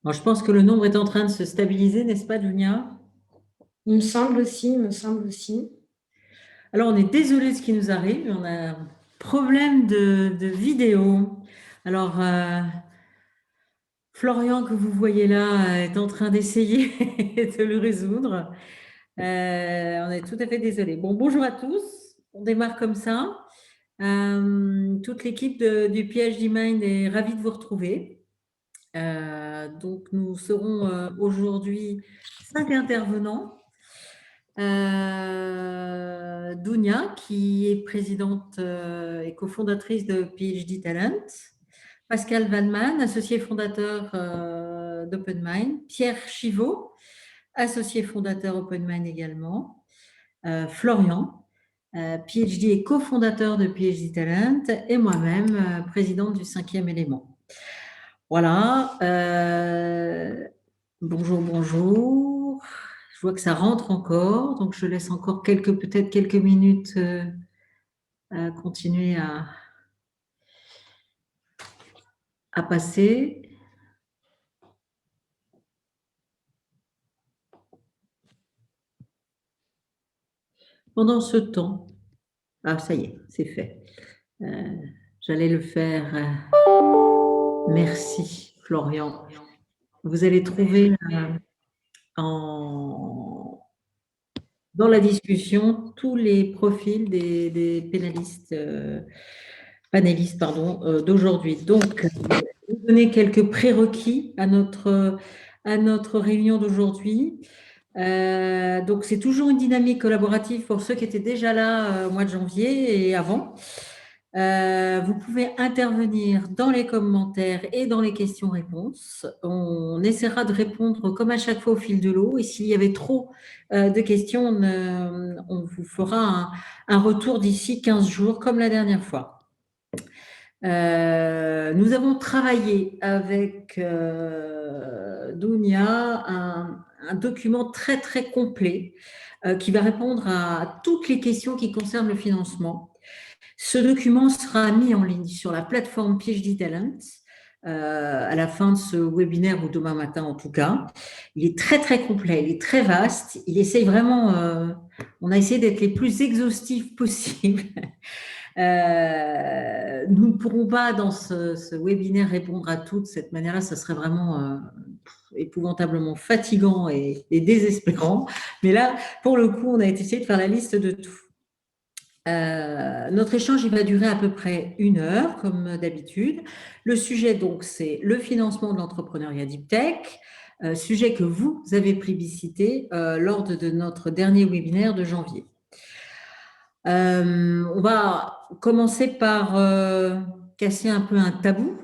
Alors, je pense que le nombre est en train de se stabiliser, n'est-ce pas, Dunia? Il me semble aussi, il me semble aussi. Alors, on est désolé de ce qui nous arrive. On a un problème de vidéo. Alors, Florian, que vous voyez là, est en train d'essayer de le résoudre. On est tout à fait désolé. Bon, bonjour à tous. On démarre comme ça. Toute l'équipe du PhD Mind est ravie de vous retrouver. Donc, nous serons aujourd'hui 5 intervenants. Dounia, qui est présidente et cofondatrice de PhD Talent. Pascal Vanman, associé fondateur d'OpenMind. Pierre Chivot, associé fondateur OpenMind également. Florian, PhD et cofondateur de PhD Talent. Et moi-même, présidente du 5e élément. Voilà. Bonjour, bonjour. Je vois que ça rentre encore, donc je laisse encore peut-être quelques minutes à continuer à passer. Pendant ce temps, ça y est, c'est fait. J'allais le faire. Merci, Florian. Vous allez trouver en, dans la discussion tous les profils des pénalistes, panélistes pardon, d'aujourd'hui. Donc, je vais vous donner quelques prérequis à notre réunion d'aujourd'hui. Donc, c'est toujours une dynamique collaborative pour ceux qui étaient déjà là au mois de janvier et avant. Vous pouvez intervenir dans les commentaires et dans les questions-réponses. On essaiera de répondre comme à chaque fois au fil de l'eau. Et s'il y avait trop de questions, on vous fera un retour d'ici 15 jours, comme la dernière fois. Nous avons travaillé avec Dounia un document très, très complet qui va répondre à toutes les questions qui concernent le financement. Ce document sera mis en ligne sur la plateforme PhD Talent à la fin de ce webinaire ou demain matin en tout cas. Il est très très complet, il est très vaste. Il essaye vraiment, on a essayé d'être les plus exhaustifs possibles. Nous ne pourrons pas dans ce webinaire répondre à tout de cette manière-là, ça serait vraiment épouvantablement fatigant et désespérant. Mais là, pour le coup, on a essayé de faire la liste de tout. Notre échange il va durer à peu près 1 heure, comme d'habitude. Le sujet, donc, c'est le financement de l'entrepreneuriat deep tech, sujet que vous avez plébiscité lors de notre dernier webinaire de janvier. On va commencer par casser un peu un tabou.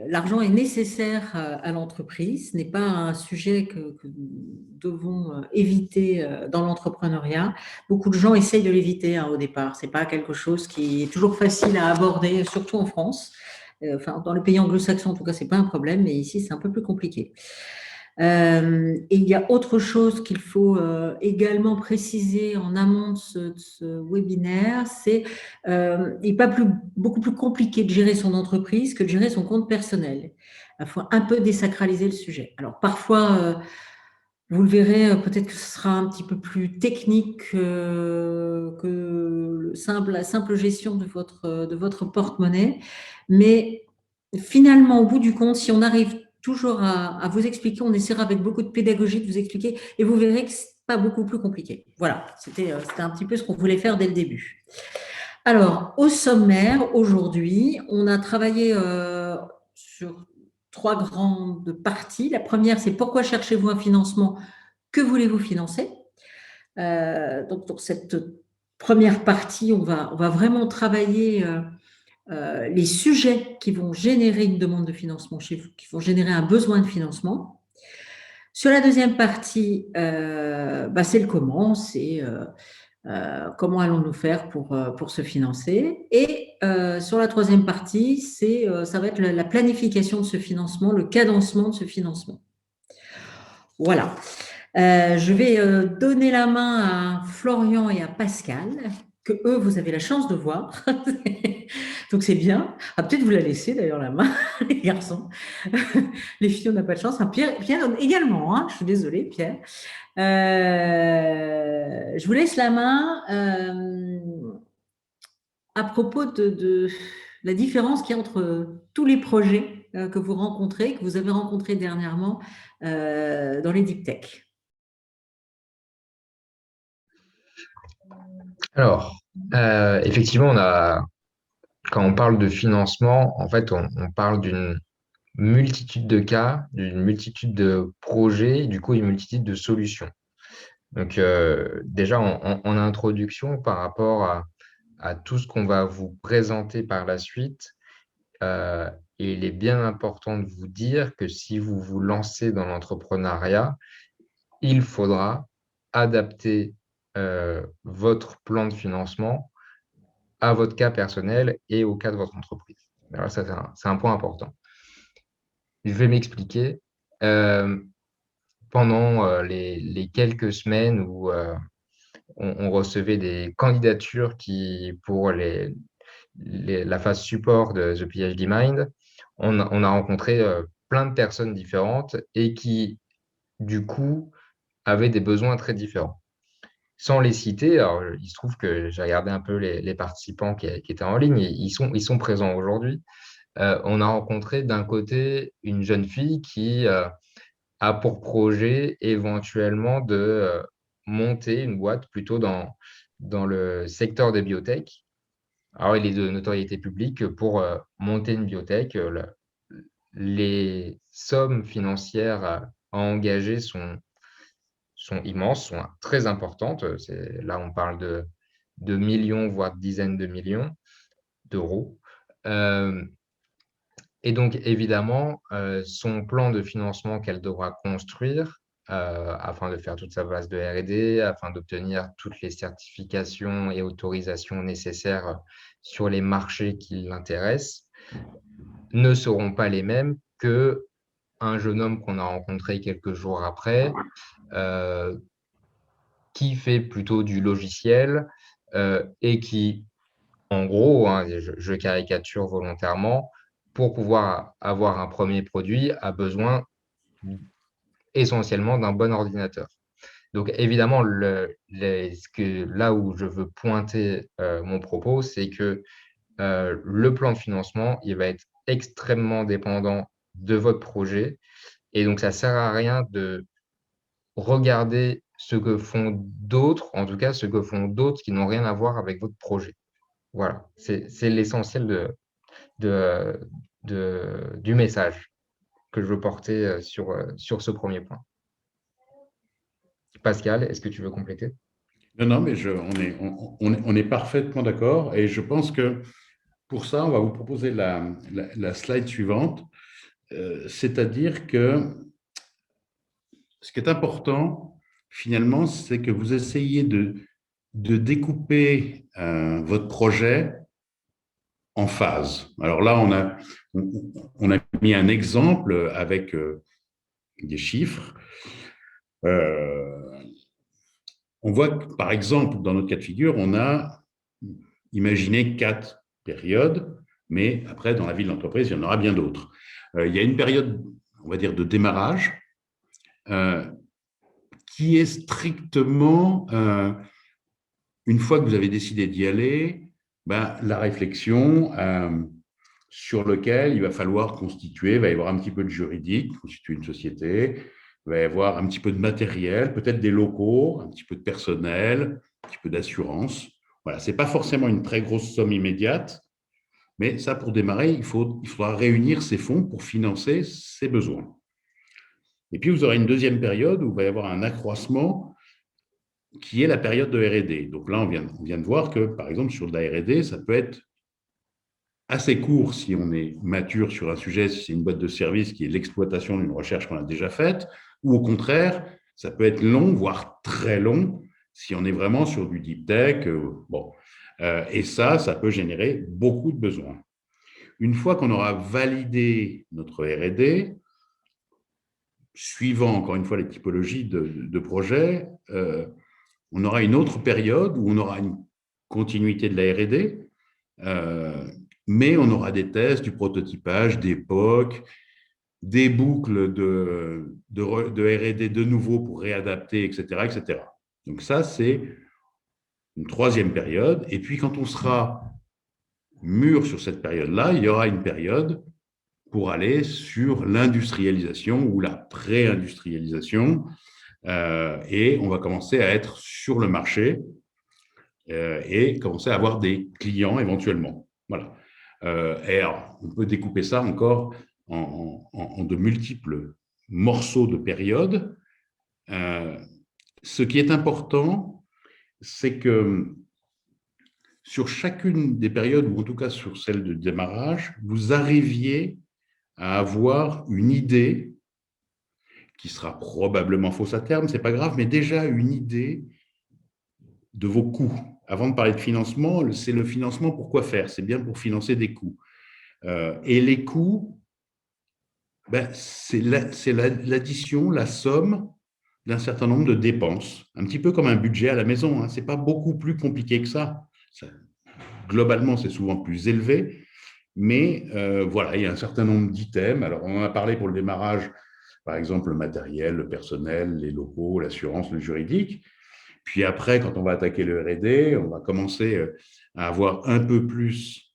L'argent est nécessaire à l'entreprise, ce n'est pas un sujet que nous devons éviter dans l'entrepreneuriat. Beaucoup de gens essayent de l'éviter au départ, ce n'est pas quelque chose qui est toujours facile à aborder, surtout en France. Enfin, dans les pays anglo-saxons, en tout cas, ce n'est pas un problème, mais ici, c'est un peu plus compliqué. Et il y a autre chose qu'il faut également préciser en amont de ce webinaire, c'est il n'est pas beaucoup plus compliqué de gérer son entreprise que de gérer son compte personnel. Il faut un peu désacraliser le sujet. Alors parfois, vous le verrez, peut-être que ce sera un petit peu plus technique que la simple gestion de votre porte-monnaie, mais finalement, au bout du compte, si on arrive toujours à vous expliquer, on essaiera avec beaucoup de pédagogie de vous expliquer et vous verrez que ce n'est pas beaucoup plus compliqué. Voilà, c'était un petit peu ce qu'on voulait faire dès le début. Alors, au sommaire, aujourd'hui, on a travaillé sur 3 grandes parties. La première, c'est pourquoi cherchez-vous un financement? Que voulez-vous financer? Donc, dans cette première partie, on va vraiment travailler les sujets qui vont générer une demande de financement chez vous, qui vont générer un besoin de financement. Sur la deuxième partie, c'est le comment, c'est comment allons-nous faire pour se financer. Et sur la troisième partie, ça va être la planification de ce financement, le cadencement de ce financement. Voilà. Je vais donner la main à Florian et à Pascal que eux, vous avez la chance de voir. Donc c'est bien. Ah, peut-être vous la laissez d'ailleurs la main, les garçons. Les filles, on n'a pas de chance. Enfin, Pierre également, hein. Je suis désolée, Pierre. Je vous laisse la main à propos de la différence qu'il y a entre tous les projets que vous rencontrez, que vous avez rencontrés dernièrement dans les deep tech. Alors, effectivement, quand on parle de financement, en fait, on parle d'une multitude de cas, d'une multitude de projets, du coup, une multitude de solutions. Donc, déjà, en introduction, par rapport à tout ce qu'on va vous présenter par la suite, euh, il est bien important de vous dire que si vous vous lancez dans l'entrepreneuriat, il faudra adapter votre plan de financement à votre cas personnel et au cas de votre entreprise. Alors ça, c'est un point important. Je vais m'expliquer. Euh, Pendant les quelques semaines où on recevait des candidatures pour la phase support de The PhD Mind, on a rencontré plein de personnes différentes et qui, du coup, avaient des besoins très différents. Sans les citer, alors, il se trouve que j'ai regardé un peu les participants qui étaient en ligne, et ils sont présents aujourd'hui. On a rencontré d'un côté une jeune fille qui a pour projet éventuellement de monter une boîte plutôt dans le secteur des biotech. Alors, il est de notoriété publique que pour monter une biotech, les sommes financières à engager sont immenses, sont très importantes. Là, on parle de millions, voire de dizaines de millions d'euros. Euh, et donc, évidemment, son plan de financement qu'elle devra construire afin de faire toute sa base de R&D, afin d'obtenir toutes les certifications et autorisations nécessaires sur les marchés qui l'intéressent, ne seront pas les mêmes que un jeune homme qu'on a rencontré quelques jours après, euh, qui fait plutôt du logiciel et qui, en gros, hein, je caricature volontairement, pour pouvoir avoir un premier produit, a besoin essentiellement d'un bon ordinateur. Donc évidemment, là où je veux pointer mon propos, c'est que le plan de financement, il va être extrêmement dépendant de votre projet. Et donc, ça ne sert à rien de regarder ce que font d'autres, en tout cas ce que font d'autres qui n'ont rien à voir avec votre projet. Voilà, c'est l'essentiel du message que je veux porter sur ce premier point. Pascal, est-ce que tu veux compléter? Non, non, mais on est parfaitement d'accord. Et je pense que pour ça, on va vous proposer la slide suivante. C'est-à-dire que ce qui est important, finalement, c'est que vous essayez de découper votre projet en phases. Alors là, on a mis un exemple avec des chiffres. On voit que, par exemple, dans notre cas de figure, on a imaginé 4 périodes, mais après, dans la vie de l'entreprise, il y en aura bien d'autres. Il y a une période, on va dire, de démarrage qui est strictement, une fois que vous avez décidé d'y aller, la réflexion sur laquelle il va falloir constituer, il va y avoir un petit peu de juridique, constituer une société, il va y avoir un petit peu de matériel, peut-être des locaux, un petit peu de personnel, un petit peu d'assurance. Voilà, ce n'est pas forcément une très grosse somme immédiate, mais ça, pour démarrer, il faudra réunir ces fonds pour financer ses besoins. Et puis, vous aurez une deuxième période où il va y avoir un accroissement qui est la période de R&D. Donc là, on vient de voir que, par exemple, sur de la R&D, ça peut être assez court si on est mature sur un sujet, si c'est une boîte de service qui est l'exploitation d'une recherche qu'on a déjà faite, ou au contraire, ça peut être long, voire très long, si on est vraiment sur du deep tech. Et ça peut générer beaucoup de besoins. Une fois qu'on aura validé notre R&D, suivant encore une fois les typologies de projets, on aura une autre période où on aura une continuité de la R&D, mais on aura des tests, du prototypage, des POC, des boucles de R&D de nouveau pour réadapter, etc., etc. Donc ça, c'est une troisième période. Et puis, quand on sera mûr sur cette période-là, il y aura une période pour aller sur l'industrialisation ou la pré-industrialisation. Et on va commencer à être sur le marché et commencer à avoir des clients éventuellement. Voilà. Et alors, on peut découper ça encore en de multiples morceaux de périodes. Ce qui est important, c'est que sur chacune des périodes, ou en tout cas sur celle de démarrage, vous arriviez à avoir une idée qui sera probablement fausse à terme, c'est pas grave, mais déjà une idée de vos coûts. Avant de parler de financement, c'est le financement pour quoi faire? C'est bien pour financer des coûts. Et les coûts, c'est l'addition, la somme d'un certain nombre de dépenses, un petit peu comme un budget à la maison. Hein. Ce n'est pas beaucoup plus compliqué que ça. Globalement, c'est souvent plus élevé, mais voilà, il y a un certain nombre d'items. Alors, on en a parlé pour le démarrage, par exemple, le matériel, le personnel, les locaux, l'assurance, le juridique. Puis après, quand on va attaquer le R&D, on va commencer à avoir un peu plus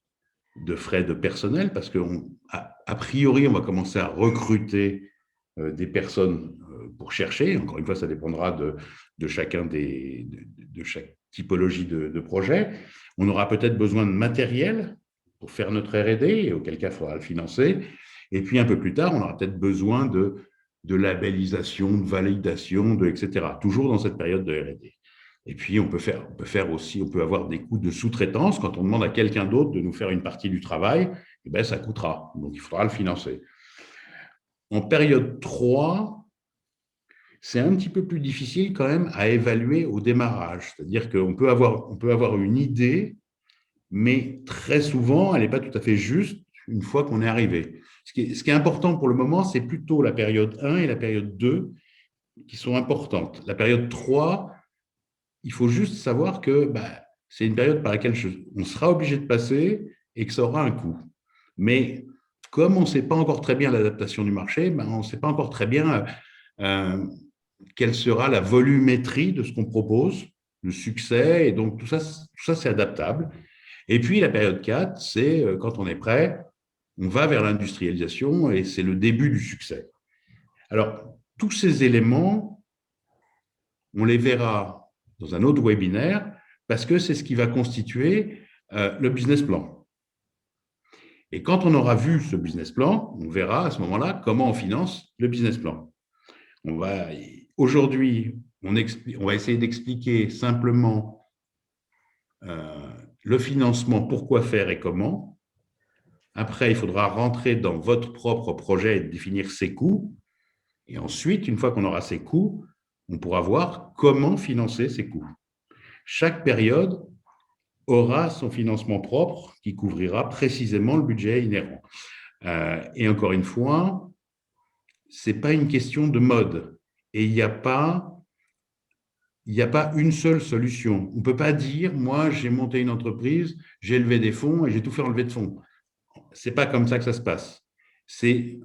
de frais de personnel parce qu'a priori, on va commencer à recruter des personnes pour chercher. Encore une fois, ça dépendra de chacun de chaque typologie de projet. On aura peut-être besoin de matériel pour faire notre R&D, et auquel cas, il faudra le financer. Et puis, un peu plus tard, on aura peut-être besoin de labellisation, de validation, etc. Toujours dans cette période de R&D. Et puis, on peut avoir des coûts de sous-traitance. Quand on demande à quelqu'un d'autre de nous faire une partie du travail, ça coûtera. Donc, il faudra le financer. En période 3, c'est un petit peu plus difficile quand même à évaluer au démarrage. C'est-à-dire qu'on peut avoir une idée, mais très souvent, elle n'est pas tout à fait juste une fois qu'on est arrivé. Ce qui est important pour le moment, c'est plutôt la période 1 et la période 2 qui sont importantes. La période 3, il faut juste savoir que c'est une période par laquelle on sera obligé de passer et que ça aura un coût. Mais comme on ne sait pas encore très bien l'adaptation du marché, on ne sait pas encore très bien quelle sera la volumétrie de ce qu'on propose, le succès, et donc tout ça c'est adaptable. Et puis la période 4, c'est quand on est prêt, on va vers l'industrialisation et c'est le début du succès. Alors, tous ces éléments, on les verra dans un autre webinaire, parce que c'est ce qui va constituer le business plan. Et quand on aura vu ce business plan, on verra à ce moment-là comment on finance le business plan. Aujourd'hui, on va essayer d'expliquer simplement le financement, pourquoi faire et comment. Après, il faudra rentrer dans votre propre projet et définir ses coûts. Et ensuite, une fois qu'on aura ces coûts, on pourra voir comment financer ces coûts. Chaque période aura son financement propre qui couvrira précisément le budget inhérent. Et encore une fois, ce n'est pas une question de mode. Et il n'y a pas une seule solution. On ne peut pas dire, moi, j'ai monté une entreprise, j'ai levé des fonds et j'ai tout fait en levée de fonds. Ce n'est pas comme ça que ça se passe. C'est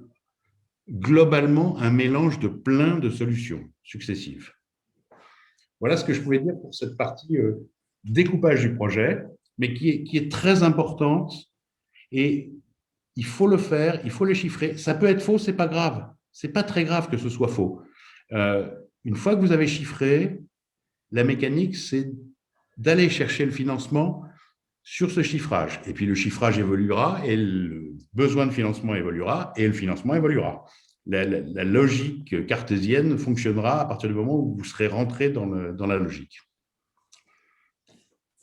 globalement un mélange de plein de solutions successives. Voilà ce que je pouvais dire pour cette partie découpage du projet, mais qui est très importante et il faut le faire, il faut les chiffrer. Ça peut être faux, ce n'est pas grave. Ce n'est pas très grave que ce soit faux. Une fois que vous avez chiffré, la mécanique, c'est d'aller chercher le financement sur ce chiffrage. Et puis, le chiffrage évoluera et le besoin de financement évoluera et le financement évoluera. La logique cartésienne fonctionnera à partir du moment où vous serez rentré dans la logique.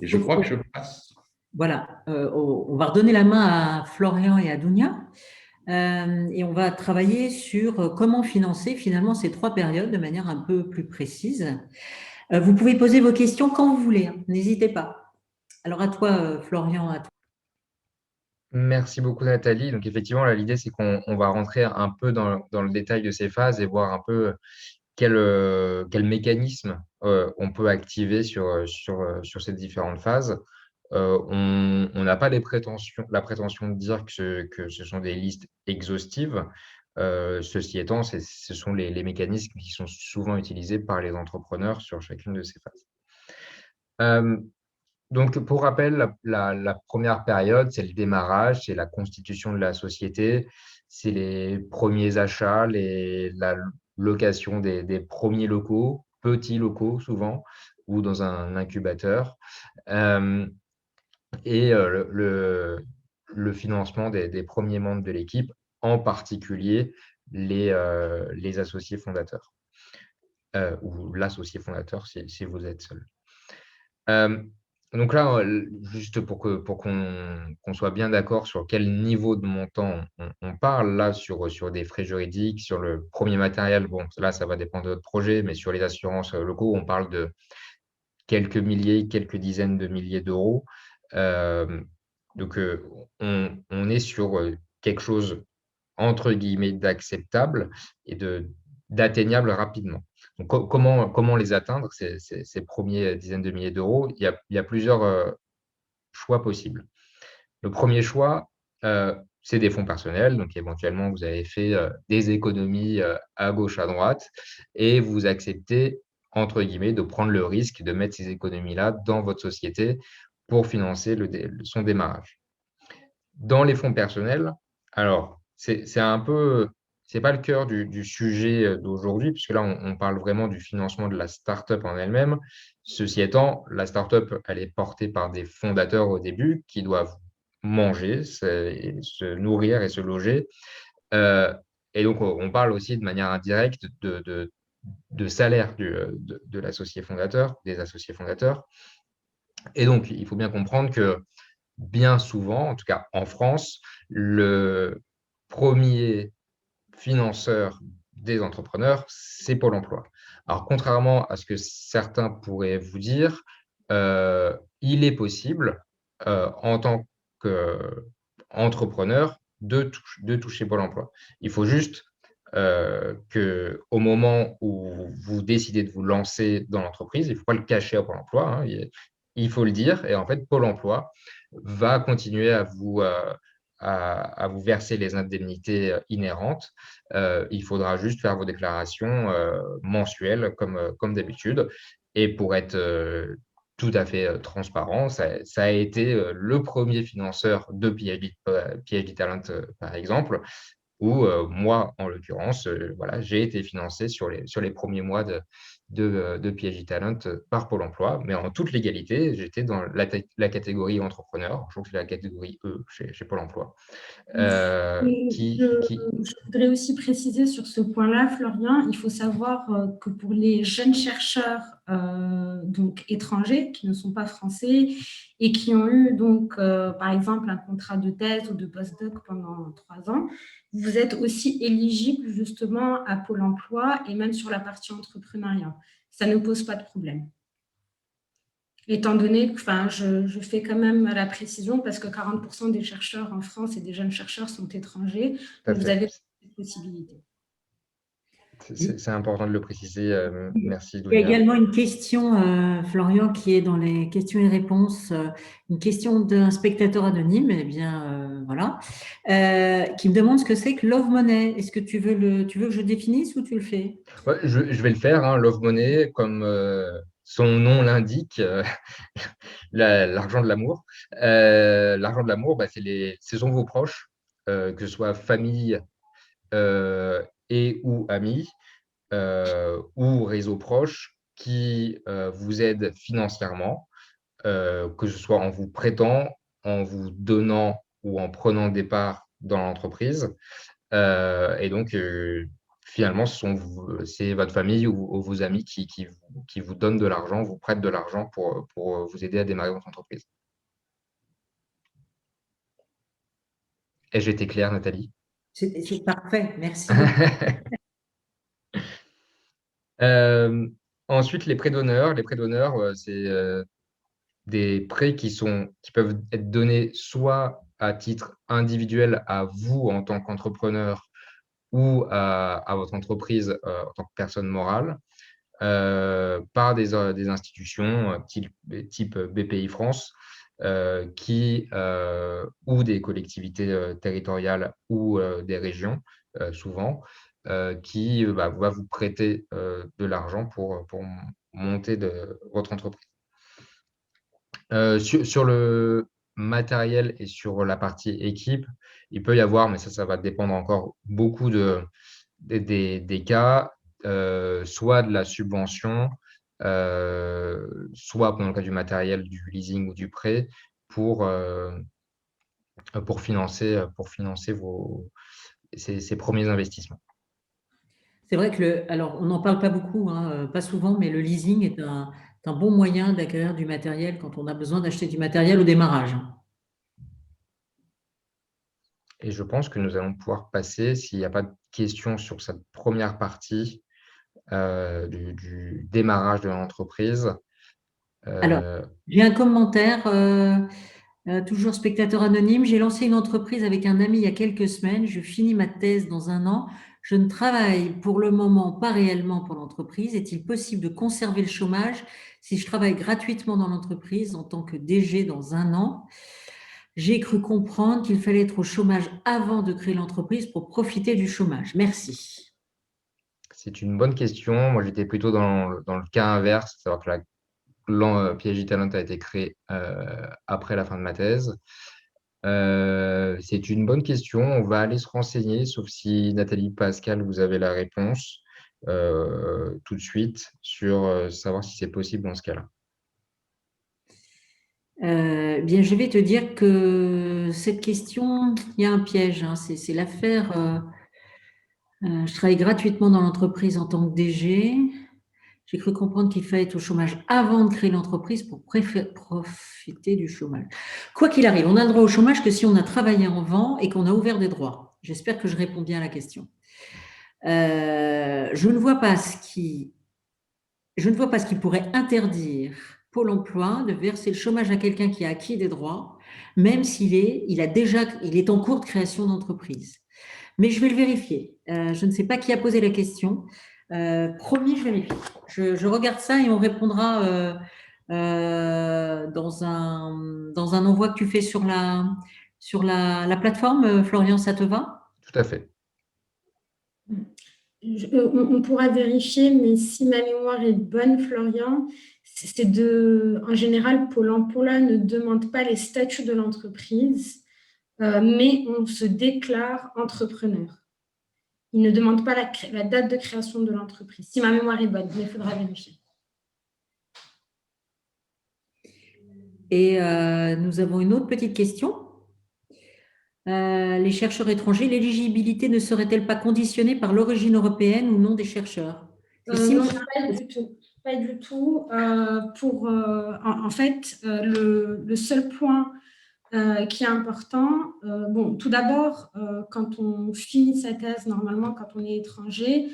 Et je crois que je passe. Voilà, on va redonner la main à Florian et à Dounia. Et on va travailler sur comment financer finalement ces 3 périodes de manière un peu plus précise. Vous pouvez poser vos questions quand vous voulez, hein, n'hésitez pas. Alors à toi, Florian, à toi. Merci beaucoup, Nathalie. Donc, effectivement, là, l'idée, c'est qu'on va rentrer un peu dans le détail de ces phases et voir un peu quel mécanisme on peut activer sur ces différentes phases. On n'a pas la prétention de dire que ce sont des listes exhaustives. Ceci étant, ce sont les mécanismes qui sont souvent utilisés par les entrepreneurs sur chacune de ces phases. Donc, pour rappel, la première période, c'est le démarrage, c'est la constitution de la société, c'est les premiers achats, la location des premiers locaux, petits locaux souvent, ou dans un incubateur, et le financement des premiers membres de l'équipe, en particulier les associés fondateurs, ou l'associé fondateur si vous êtes seul. Donc là, juste pour qu'on soit bien d'accord sur quel niveau de montant on parle, là, sur des frais juridiques, sur le premier matériel, bon, là, ça va dépendre de votre projet, mais sur les assurances locaux, on parle de quelques milliers, quelques dizaines de milliers d'euros. Donc, on est sur quelque chose, entre guillemets, d'acceptable et d'atteignable rapidement. Donc, comment les atteindre, ces premiers dizaines de milliers d'euros? Il y a plusieurs choix possibles. Le premier choix, c'est des fonds personnels. Donc, éventuellement, vous avez fait des économies à gauche, à droite, et vous acceptez, entre guillemets, de prendre le risque de mettre ces économies-là dans votre société pour financer son démarrage. Dans les fonds personnels, alors, c'est un peu, c'est pas le cœur du sujet d'aujourd'hui, puisque là, on parle vraiment du financement de la start-up en elle-même. Ceci étant, la start-up, elle est portée par des fondateurs au début qui doivent manger, se nourrir et se loger. Et donc, on parle aussi de manière indirecte de salaire de l'associé fondateur, des associés fondateurs. Et donc, il faut bien comprendre que bien souvent, en tout cas en France, le premier financeur des entrepreneurs, c'est Pôle emploi. Alors, contrairement à ce que certains pourraient vous dire, il est possible, en tant qu'entrepreneur, de toucher Pôle emploi. Il faut juste qu'au moment où vous décidez de vous lancer dans l'entreprise, il ne faut pas le cacher à Pôle emploi, hein, il faut le dire. Et en fait, Pôle emploi va continuer à vous verser les indemnités inhérentes. Il faudra juste faire vos déclarations mensuelles comme d'habitude. Et pour être tout à fait transparent, ça a été le premier financeur de PhD Talent, par exemple, où moi, en l'occurrence, voilà, j'ai été financé sur les premiers mois de PhD Talent par Pôle emploi, mais en toute légalité, j'étais dans la catégorie entrepreneur, je crois que c'est la catégorie E chez Pôle emploi. Je voudrais aussi préciser sur ce point-là, Florian, il faut savoir que pour les jeunes chercheurs donc étrangers qui ne sont pas français et qui ont eu donc par exemple un contrat de thèse ou de postdoc pendant 3 ans, vous êtes aussi éligible justement à Pôle emploi et même sur la partie entrepreneuriat. Ça ne pose pas de problème. Étant donné que je fais quand même la précision parce que 40% des chercheurs en France et des jeunes chercheurs sont étrangers, donc vous avez cette possibilité. C'est important de le préciser. Merci, Il y a Dounia. également une question, Florian, qui est dans les questions et réponses, une question d'un spectateur anonyme, eh bien, voilà, qui me demande ce que c'est que Love Money. Est-ce que tu veux que je définisse ou tu le fais? Ouais, je vais le faire, hein, Love Money, comme son nom l'indique, l'argent de l'amour. L'argent de l'amour, bah, ce sont vos proches, que ce soit famille et ou amis, ou réseaux proches qui vous aident financièrement, que ce soit en vous prêtant, en vous donnant ou en prenant des parts dans l'entreprise. Et donc, finalement, c'est votre famille ou vos amis qui vous donnent de l'argent, vous prêtent de l'argent pour vous aider à démarrer votre entreprise. Ai-je été clair, Nathalie? C'est parfait, merci beaucoup. Ensuite, les prêts d'honneur. Les prêts d'honneur, c'est des prêts qui peuvent être donnés soit à titre individuel à vous en tant qu'entrepreneur ou à votre entreprise en tant que personne morale, par des institutions type BPI France, ou des collectivités territoriales ou des régions, souvent, qui va vous prêter de l'argent pour monter votre entreprise. Sur le matériel et sur la partie équipe, il peut y avoir, mais ça va dépendre encore beaucoup des cas, soit de la subvention, soit dans le cas du matériel, du leasing ou du prêt, pour financer ces premiers investissements. C'est vrai que alors on n'en parle pas beaucoup, hein, pas souvent, mais le leasing est un bon moyen d'acquérir du matériel quand on a besoin d'acheter du matériel au démarrage. Et je pense que nous allons pouvoir passer, s'il n'y a pas de questions sur cette première partie du démarrage de l'entreprise. Alors, j'ai un commentaire, toujours spectateur anonyme. J'ai lancé une entreprise avec un ami il y a quelques semaines. Je finis ma thèse dans 1 an. Je ne travaille pour le moment pas réellement pour l'entreprise. Est-il possible de conserver le chômage si je travaille gratuitement dans l'entreprise en tant que DG dans 1 an? J'ai cru comprendre qu'il fallait être au chômage avant de créer l'entreprise pour profiter du chômage. Merci. C'est une bonne question. Moi, j'étais plutôt dans le cas inverse, c'est-à-dire que PhD Talent a été créé après la fin de ma thèse. C'est une bonne question. On va aller se renseigner, sauf si Nathalie, Pascal, vous avez la réponse tout de suite sur savoir si c'est possible dans ce cas-là. Bien, je vais te dire que cette question, il y a un piège, hein. C'est l'affaire. Je travaille gratuitement dans l'entreprise en tant que DG. J'ai cru comprendre qu'il fallait être au chômage avant de créer l'entreprise pour profiter du chômage. Quoi qu'il arrive, on a le droit au chômage que si on a travaillé en vent et qu'on a ouvert des droits. J'espère que je réponds bien à la question. Je ne vois pas ce qui pourrait interdire Pôle emploi de verser le chômage à quelqu'un qui a acquis des droits, même s'il est en cours de création d'entreprise. Mais je vais le vérifier. Je ne sais pas qui a posé la question. Promis, je vérifie. Je regarde ça et on répondra dans un envoi que tu fais sur la plateforme. Florian, ça te va? Tout à fait. On pourra vérifier, mais si ma mémoire est bonne, Florian, en général, Pôle emploi ne demande pas les statuts de l'entreprise, mais on se déclare entrepreneur. Il ne demande pas la date de création de l'entreprise, si ma mémoire est bonne, mais il faudra vérifier. Et nous avons une autre petite question. Les chercheurs étrangers, l'éligibilité ne serait-elle pas conditionnée par l'origine européenne ou non des chercheurs? Non, pas du tout. Pas du tout. En fait, le seul point qui est important, tout d'abord, quand on finit sa thèse, normalement, quand on est étranger,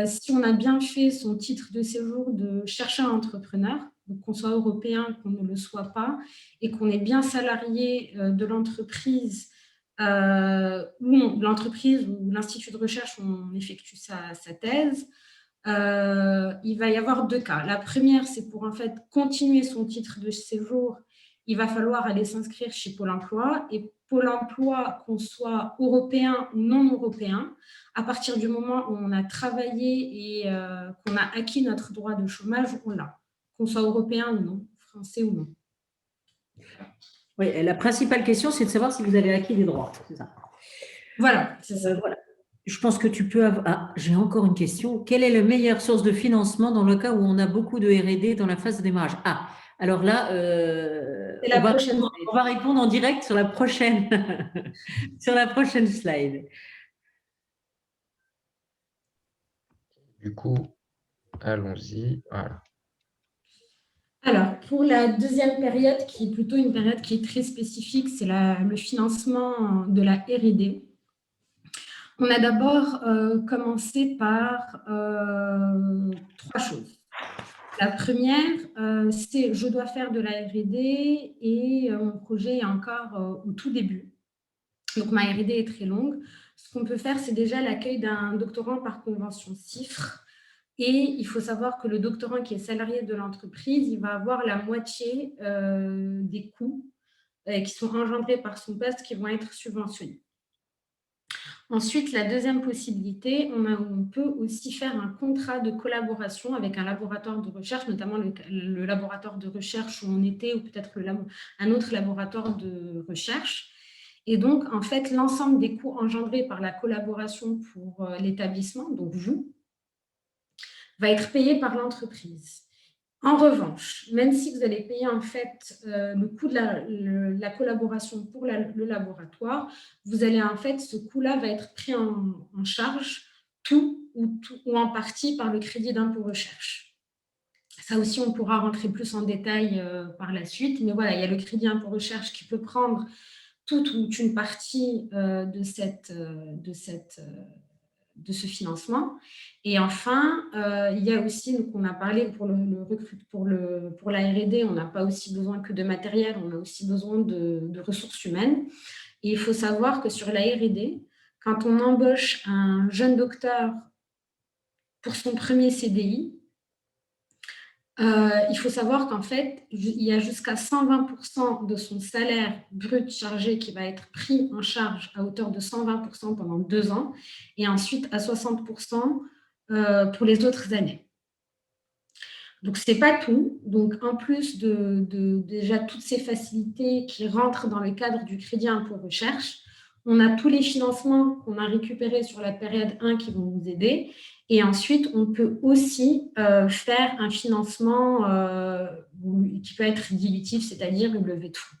si on a bien fait son titre de séjour de chercheur entrepreneur, donc qu'on soit européen, qu'on ne le soit pas, et qu'on est bien salarié de l'entreprise ou l'institut de recherche où on effectue sa thèse, il va y avoir 2 cas. La première, c'est pour en fait continuer son titre de séjour, il va falloir aller s'inscrire chez Pôle emploi. Et Pôle emploi, qu'on soit européen ou non européen, à partir du moment où on a travaillé et qu'on a acquis notre droit de chômage, on l'a, qu'on soit européen ou non, français ou non. Oui, la principale question, c'est de savoir si vous avez acquis des droits. C'est ça. Voilà, c'est ça. Voilà. Je pense que tu peux avoir… Ah, j'ai encore une question. Quelle est la meilleure source de financement dans le cas où on a beaucoup de R&D dans la phase de démarrage? Ah, alors là, on va répondre en direct sur la prochaine, sur la prochaine slide. Du coup, allons-y. Voilà. Alors, pour la deuxième période, qui est plutôt une période qui est très spécifique, c'est le financement de la R&D. On a d'abord commencé par 3 choses. La première, c'est je dois faire de la R&D et mon projet est encore au tout début. Donc, ma R&D est très longue. Ce qu'on peut faire, c'est déjà l'accueil d'un doctorant par convention CIFRE Et il faut savoir que le doctorant qui est salarié de l'entreprise, il va avoir la moitié des coûts qui sont engendrés par son poste qui vont être subventionnés. Ensuite, la deuxième possibilité, on peut aussi faire un contrat de collaboration avec un laboratoire de recherche, notamment le laboratoire de recherche où on était, ou peut-être un autre laboratoire de recherche. Et donc, en fait, l'ensemble des coûts engendrés par la collaboration pour l'établissement, donc vous, va être payé par l'entreprise. En revanche, même si vous allez payer en fait le coût de la collaboration pour le laboratoire, vous allez en fait, ce coût-là va être pris en charge tout ou en partie par le crédit d'impôt recherche. Ça aussi, on pourra rentrer plus en détail par la suite, mais voilà, il y a le crédit impôt recherche qui peut prendre toute ou une partie de ce financement. Et enfin, il y a aussi, donc on a parlé pour pour la R&D, on n'a pas aussi besoin que de matériel, on a aussi besoin de ressources humaines. Et il faut savoir que sur la R&D, quand on embauche un jeune docteur pour son premier CDI, il faut savoir qu'en fait, il y a jusqu'à 120% de son salaire brut chargé qui va être pris en charge à hauteur de 120% pendant 2 ans et ensuite à 60% pour les autres années. Donc, ce n'est pas tout. Donc, en plus de déjà toutes ces facilités qui rentrent dans le cadre du crédit impôt recherche, on a tous les financements qu'on a récupérés sur la période 1 qui vont vous aider. Et ensuite, on peut aussi faire un financement qui peut être dilutif, c'est-à-dire une levée de fonds.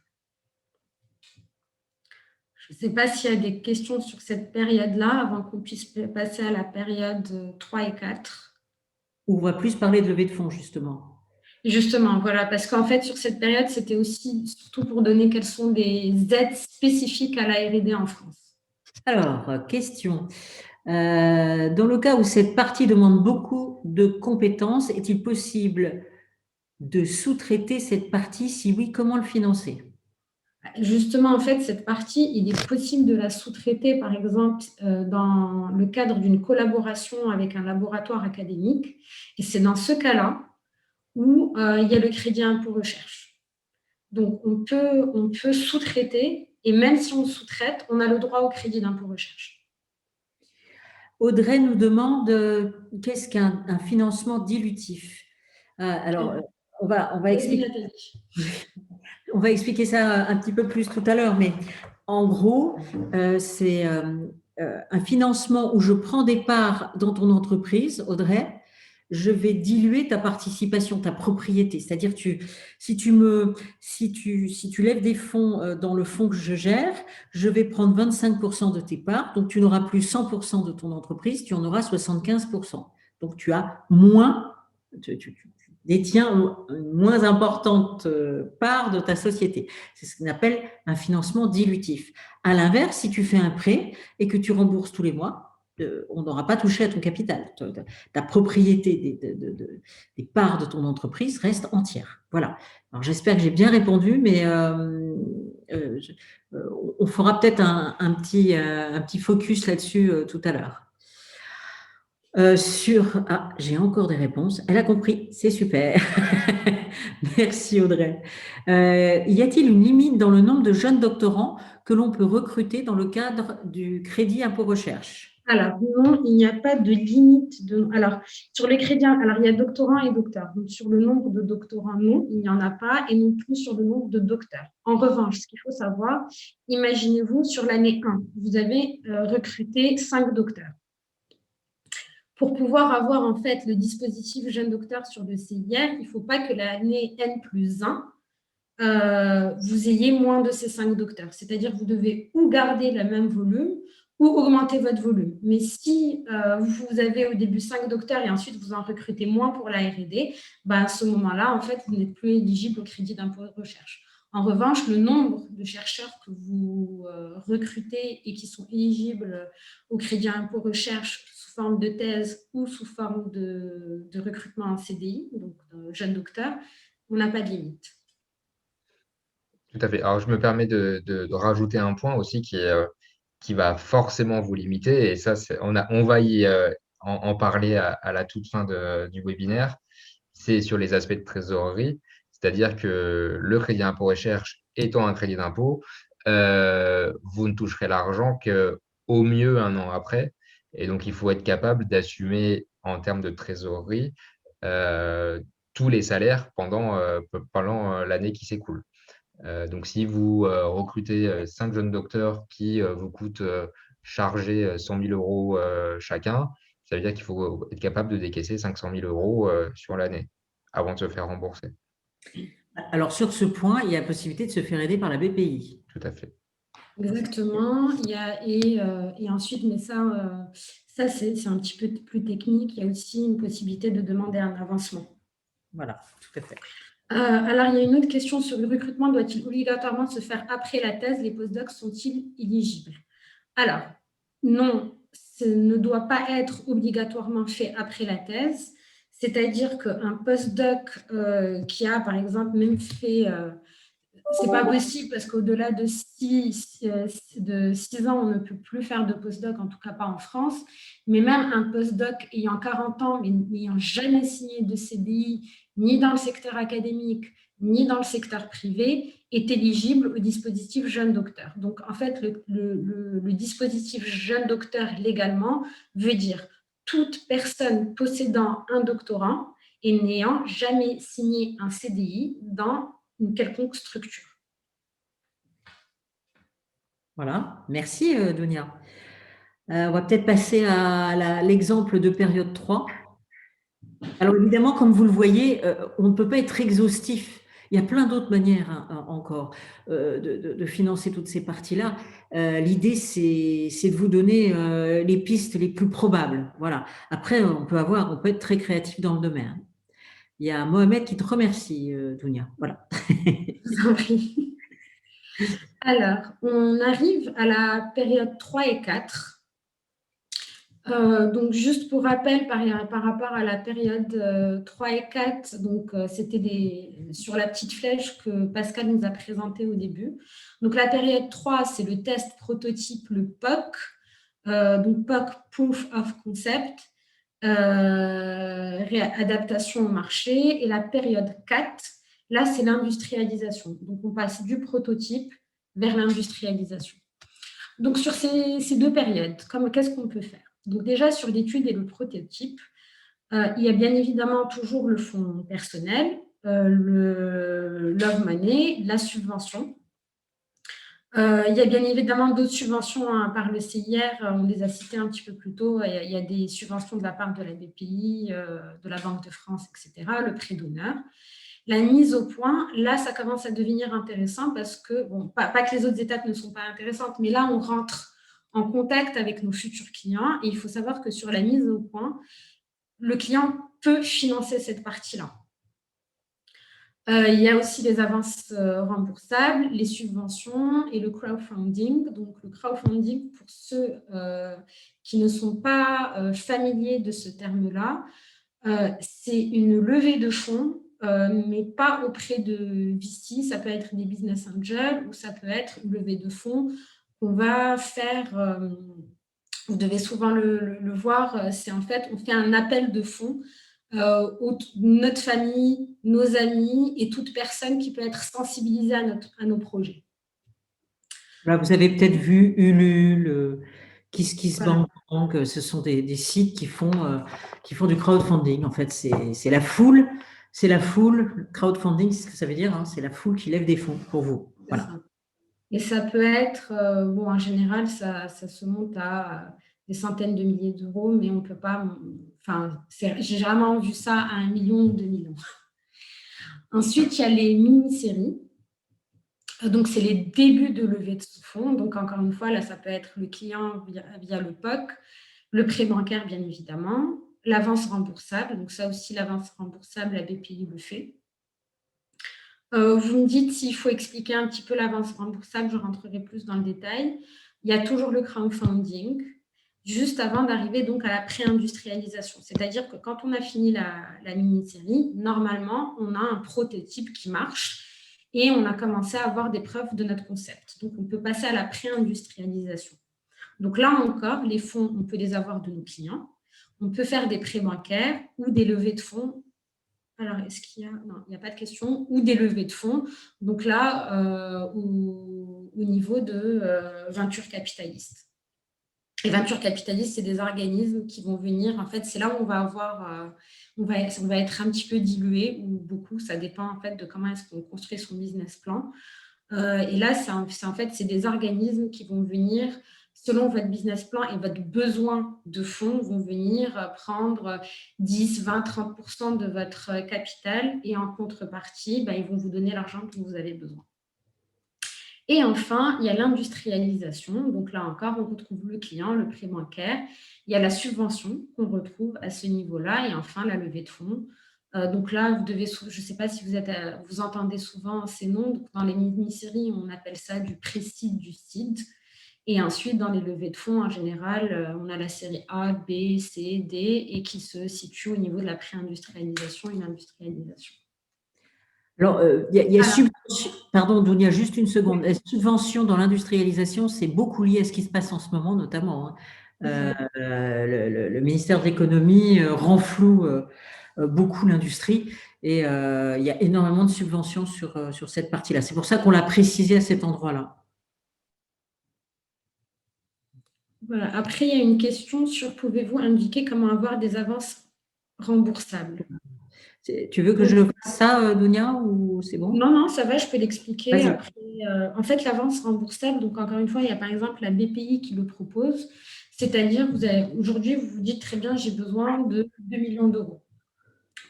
Je ne sais pas s'il y a des questions sur cette période-là avant qu'on puisse passer à la période 3 et 4. On va plus parler de levée de fonds, justement. Justement, voilà, parce qu'en fait, sur cette période, c'était aussi surtout pour donner quelles sont les aides spécifiques à la R&D en France. Alors, question. Dans le cas où cette partie demande beaucoup de compétences, est-il possible de sous-traiter cette partie? Si oui, comment le financer? Justement, en fait, cette partie, il est possible de la sous-traiter, par exemple, dans le cadre d'une collaboration avec un laboratoire académique. Et c'est dans ce cas-là où il y a le crédit impôt recherche. Donc, on peut sous-traiter, et même si on sous-traite, on a le droit au crédit d'impôt recherche. Audrey nous demande qu'est-ce qu'un financement dilutif? Alors, on va expliquer ça un petit peu plus tout à l'heure, mais en gros, c'est un financement où je prends des parts dans ton entreprise, Audrey, je vais diluer ta participation, ta propriété. C'est-à-dire, si tu lèves des fonds dans le fonds que je gère, je vais prendre 25% de tes parts, donc tu n'auras plus 100% de ton entreprise, tu en auras 75%. Donc, tu as moins, tu détiens une moins importante part de ta société. C'est ce qu'on appelle un financement dilutif. À l'inverse, si tu fais un prêt et que tu rembourses tous les mois, on n'aura pas touché à ton capital. Ta propriété des parts de ton entreprise reste entière. Voilà. Alors, j'espère que j'ai bien répondu, mais on fera peut-être un petit focus là-dessus tout à l'heure. J'ai encore des réponses. Elle a compris, c'est super. Merci Audrey. Y a-t-il une limite dans le nombre de jeunes doctorants que l'on peut recruter dans le cadre du crédit impôt recherche? Alors, non, il n'y a pas de limite. Alors, sur les crédits, alors il y a doctorants et docteurs. Donc, sur le nombre de doctorants, non, il n'y en a pas, et non plus sur le nombre de docteurs. En revanche, ce qu'il faut savoir, imaginez-vous, sur l'année 1, vous avez recruté 5 docteurs. Pour pouvoir avoir en fait le dispositif jeune docteur sur le CIR, il ne faut pas que l'année N+1, vous ayez moins de ces 5 docteurs. C'est-à-dire que vous devez ou garder le même volume ou augmenter votre volume. Mais si vous avez au début 5 docteurs et ensuite vous en recrutez moins pour la R&D, à ce moment-là, en fait, vous n'êtes plus éligible au crédit d'impôt de recherche. En revanche, le nombre de chercheurs que vous recrutez et qui sont éligibles au crédit impôt recherche sous forme de thèse ou sous forme de recrutement en CDI, donc jeune docteur, on n'a pas de limite. Tout à fait. Alors, je me permets de rajouter un point aussi qui va forcément vous limiter. Et ça, on va y en parler à la toute fin du webinaire, c'est sur les aspects de trésorerie, c'est-à-dire que le crédit impôt recherche étant un crédit d'impôt, vous ne toucherez l'argent qu'au mieux un an après. Et donc, il faut être capable d'assumer en termes de trésorerie euh, tous les salaires pendant l'année qui s'écoule. Donc, si vous recrutez 5 jeunes docteurs qui vous coûtent chargés 100 000 euros chacun, ça veut dire qu'il faut être capable de décaisser 500 000 euros sur l'année avant de se faire rembourser. Alors, sur ce point, il y a possibilité de se faire aider par la BPI. Tout à fait. Exactement. Et ensuite, mais ça c'est un petit peu plus technique. Il y a aussi une possibilité de demander un avancement. Voilà, tout à fait. Alors, il y a une autre question sur le recrutement. Doit-il obligatoirement se faire après la thèse? Les postdocs sont-ils éligibles? Alors, non, ça ne doit pas être obligatoirement fait après la thèse. C'est-à-dire qu'un postdoc qui a, par exemple, même fait... c'est pas possible parce qu'au-delà de 6 ans, on ne peut plus faire de postdoc, en tout cas pas en France. Mais même un postdoc ayant 40 ans, mais n'ayant jamais signé de CDI, ni dans le secteur académique, ni dans le secteur privé, est éligible au dispositif jeune docteur. Donc, en fait, le dispositif jeune docteur légalement veut dire toute personne possédant un doctorat et n'ayant jamais signé un CDI dans une quelconque structure. Voilà, merci Dunia. On va peut-être passer à l'exemple de période 3. Alors évidemment, comme vous le voyez, on ne peut pas être exhaustif. Il y a plein d'autres manières encore de financer toutes ces parties-là. L'idée, c'est de vous donner les pistes les plus probables. Voilà. Après, on peut être très créatif dans le domaine. Il y a Mohamed qui te remercie, Dunia. Voilà. Je vous en prie. Alors, on arrive à la période 3 et 4. Donc, juste pour rappel, par rapport à la période 3 et 4, donc, c'était sur la petite flèche que Pascal nous a présentée au début. Donc, la période 3, c'est le test prototype, le POC, donc POC, Proof of Concept, adaptation au marché. Et la période 4, là, c'est l'industrialisation. Donc, on passe du prototype vers l'industrialisation. Donc, sur ces deux périodes, qu'est-ce qu'on peut faire? Donc, déjà, sur l'étude et le prototype, il y a bien évidemment toujours le fonds personnel, le love money, la subvention. Il y a bien évidemment d'autres subventions par le CIR, on les a citées un petit peu plus tôt. Il y a des subventions de la part de la BPI, de la Banque de France, etc., le prêt d'honneur. La mise au point, là, ça commence à devenir intéressant parce que, bon, pas que les autres étapes ne sont pas intéressantes, mais là, on rentre en contact avec nos futurs clients et il faut savoir que sur la mise au point, le client peut financer cette partie-là. Il y a aussi les avances remboursables, les subventions et le crowdfunding. Donc, le crowdfunding, pour ceux qui ne sont pas familiers de ce terme-là, c'est une levée de fonds, mais pas auprès de VC. Ça peut être des business angels ou ça peut être une levée de fonds qu'on va faire. Vous devez souvent le voir. C'est en fait, on fait un appel de fonds. Notre famille, nos amis et toute personne qui peut être sensibilisée à nos projets. Là, vous avez peut-être vu Ulule, KissKissBank, Voilà. ce sont des sites qui font du crowdfunding. En fait, c'est la foule. C'est la foule. Crowdfunding, c'est ce que ça veut dire. Hein, c'est la foule qui lève des fonds pour vous. Voilà. Et ça peut être, en général, ça se monte à des centaines de milliers d'euros, mais on ne peut pas. Enfin, j'ai vraiment vu ça à 1 million ou 2 millions. Ensuite, il y a les mini-séries. Donc, c'est les débuts de levée de fonds. Donc, encore une fois, là, ça peut être le client via le POC, le prêt bancaire, bien évidemment, l'avance remboursable. Donc, ça aussi, l'avance remboursable, la BPI le fait. Vous me dites s'il faut expliquer un petit peu l'avance remboursable, je rentrerai plus dans le détail. Il y a toujours le crowdfunding, juste avant d'arriver donc à la pré-industrialisation. C'est-à-dire que quand on a fini la mini-série, normalement, on a un prototype qui marche et on a commencé à avoir des preuves de notre concept. Donc, on peut passer à la pré-industrialisation. Donc là encore, les fonds, on peut les avoir de nos clients. On peut faire des prêts bancaires ou des levées de fonds. Alors, est-ce qu'il y a… Non, il n'y a pas de question. Ou des levées de fonds. Donc là, au niveau de venture capitaliste. Les ventures capitalistes, c'est des organismes qui vont venir. En fait, c'est là où on va avoir… on va être un petit peu dilué ou beaucoup. Ça dépend en fait de comment est-ce qu'on construit son business plan. Et là, c'est des organismes qui vont venir, selon votre business plan et votre besoin de fonds, vont venir prendre 10, 20, 30% de votre capital et en contrepartie, ils vont vous donner l'argent dont vous avez besoin. Et enfin, il y a l'industrialisation. Donc là encore, on retrouve le client, le prêt bancaire. Il y a la subvention qu'on retrouve à ce niveau-là. Et enfin, la levée de fonds. Donc là, je ne sais pas si vous entendez souvent ces noms. Donc dans les mini-séries, on appelle ça du pré-seed, du seed. Et ensuite, dans les levées de fonds, en général, on a la série A, B, C, D, et qui se situe au niveau de la pré-industrialisation et l'industrialisation. Alors, il y a subvention, pardon, Dounia, juste une seconde. La subvention dans l'industrialisation, c'est beaucoup lié à ce qui se passe en ce moment, notamment. Le ministère de l'économie renfloue beaucoup l'industrie et il y a énormément de subventions sur cette partie-là. C'est pour ça qu'on l'a précisé à cet endroit-là. Voilà. Après, il y a une question sur pouvez-vous indiquer comment avoir des avances remboursables? Tu veux que je fasse ça, Dounia, ou c'est bon? Non, ça va, je peux l'expliquer. Vas-y. Après, en fait, l'avance remboursable, donc encore une fois, il y a par exemple la BPI qui le propose. C'est-à-dire, aujourd'hui, vous vous dites très bien, j'ai besoin de 2 millions d'euros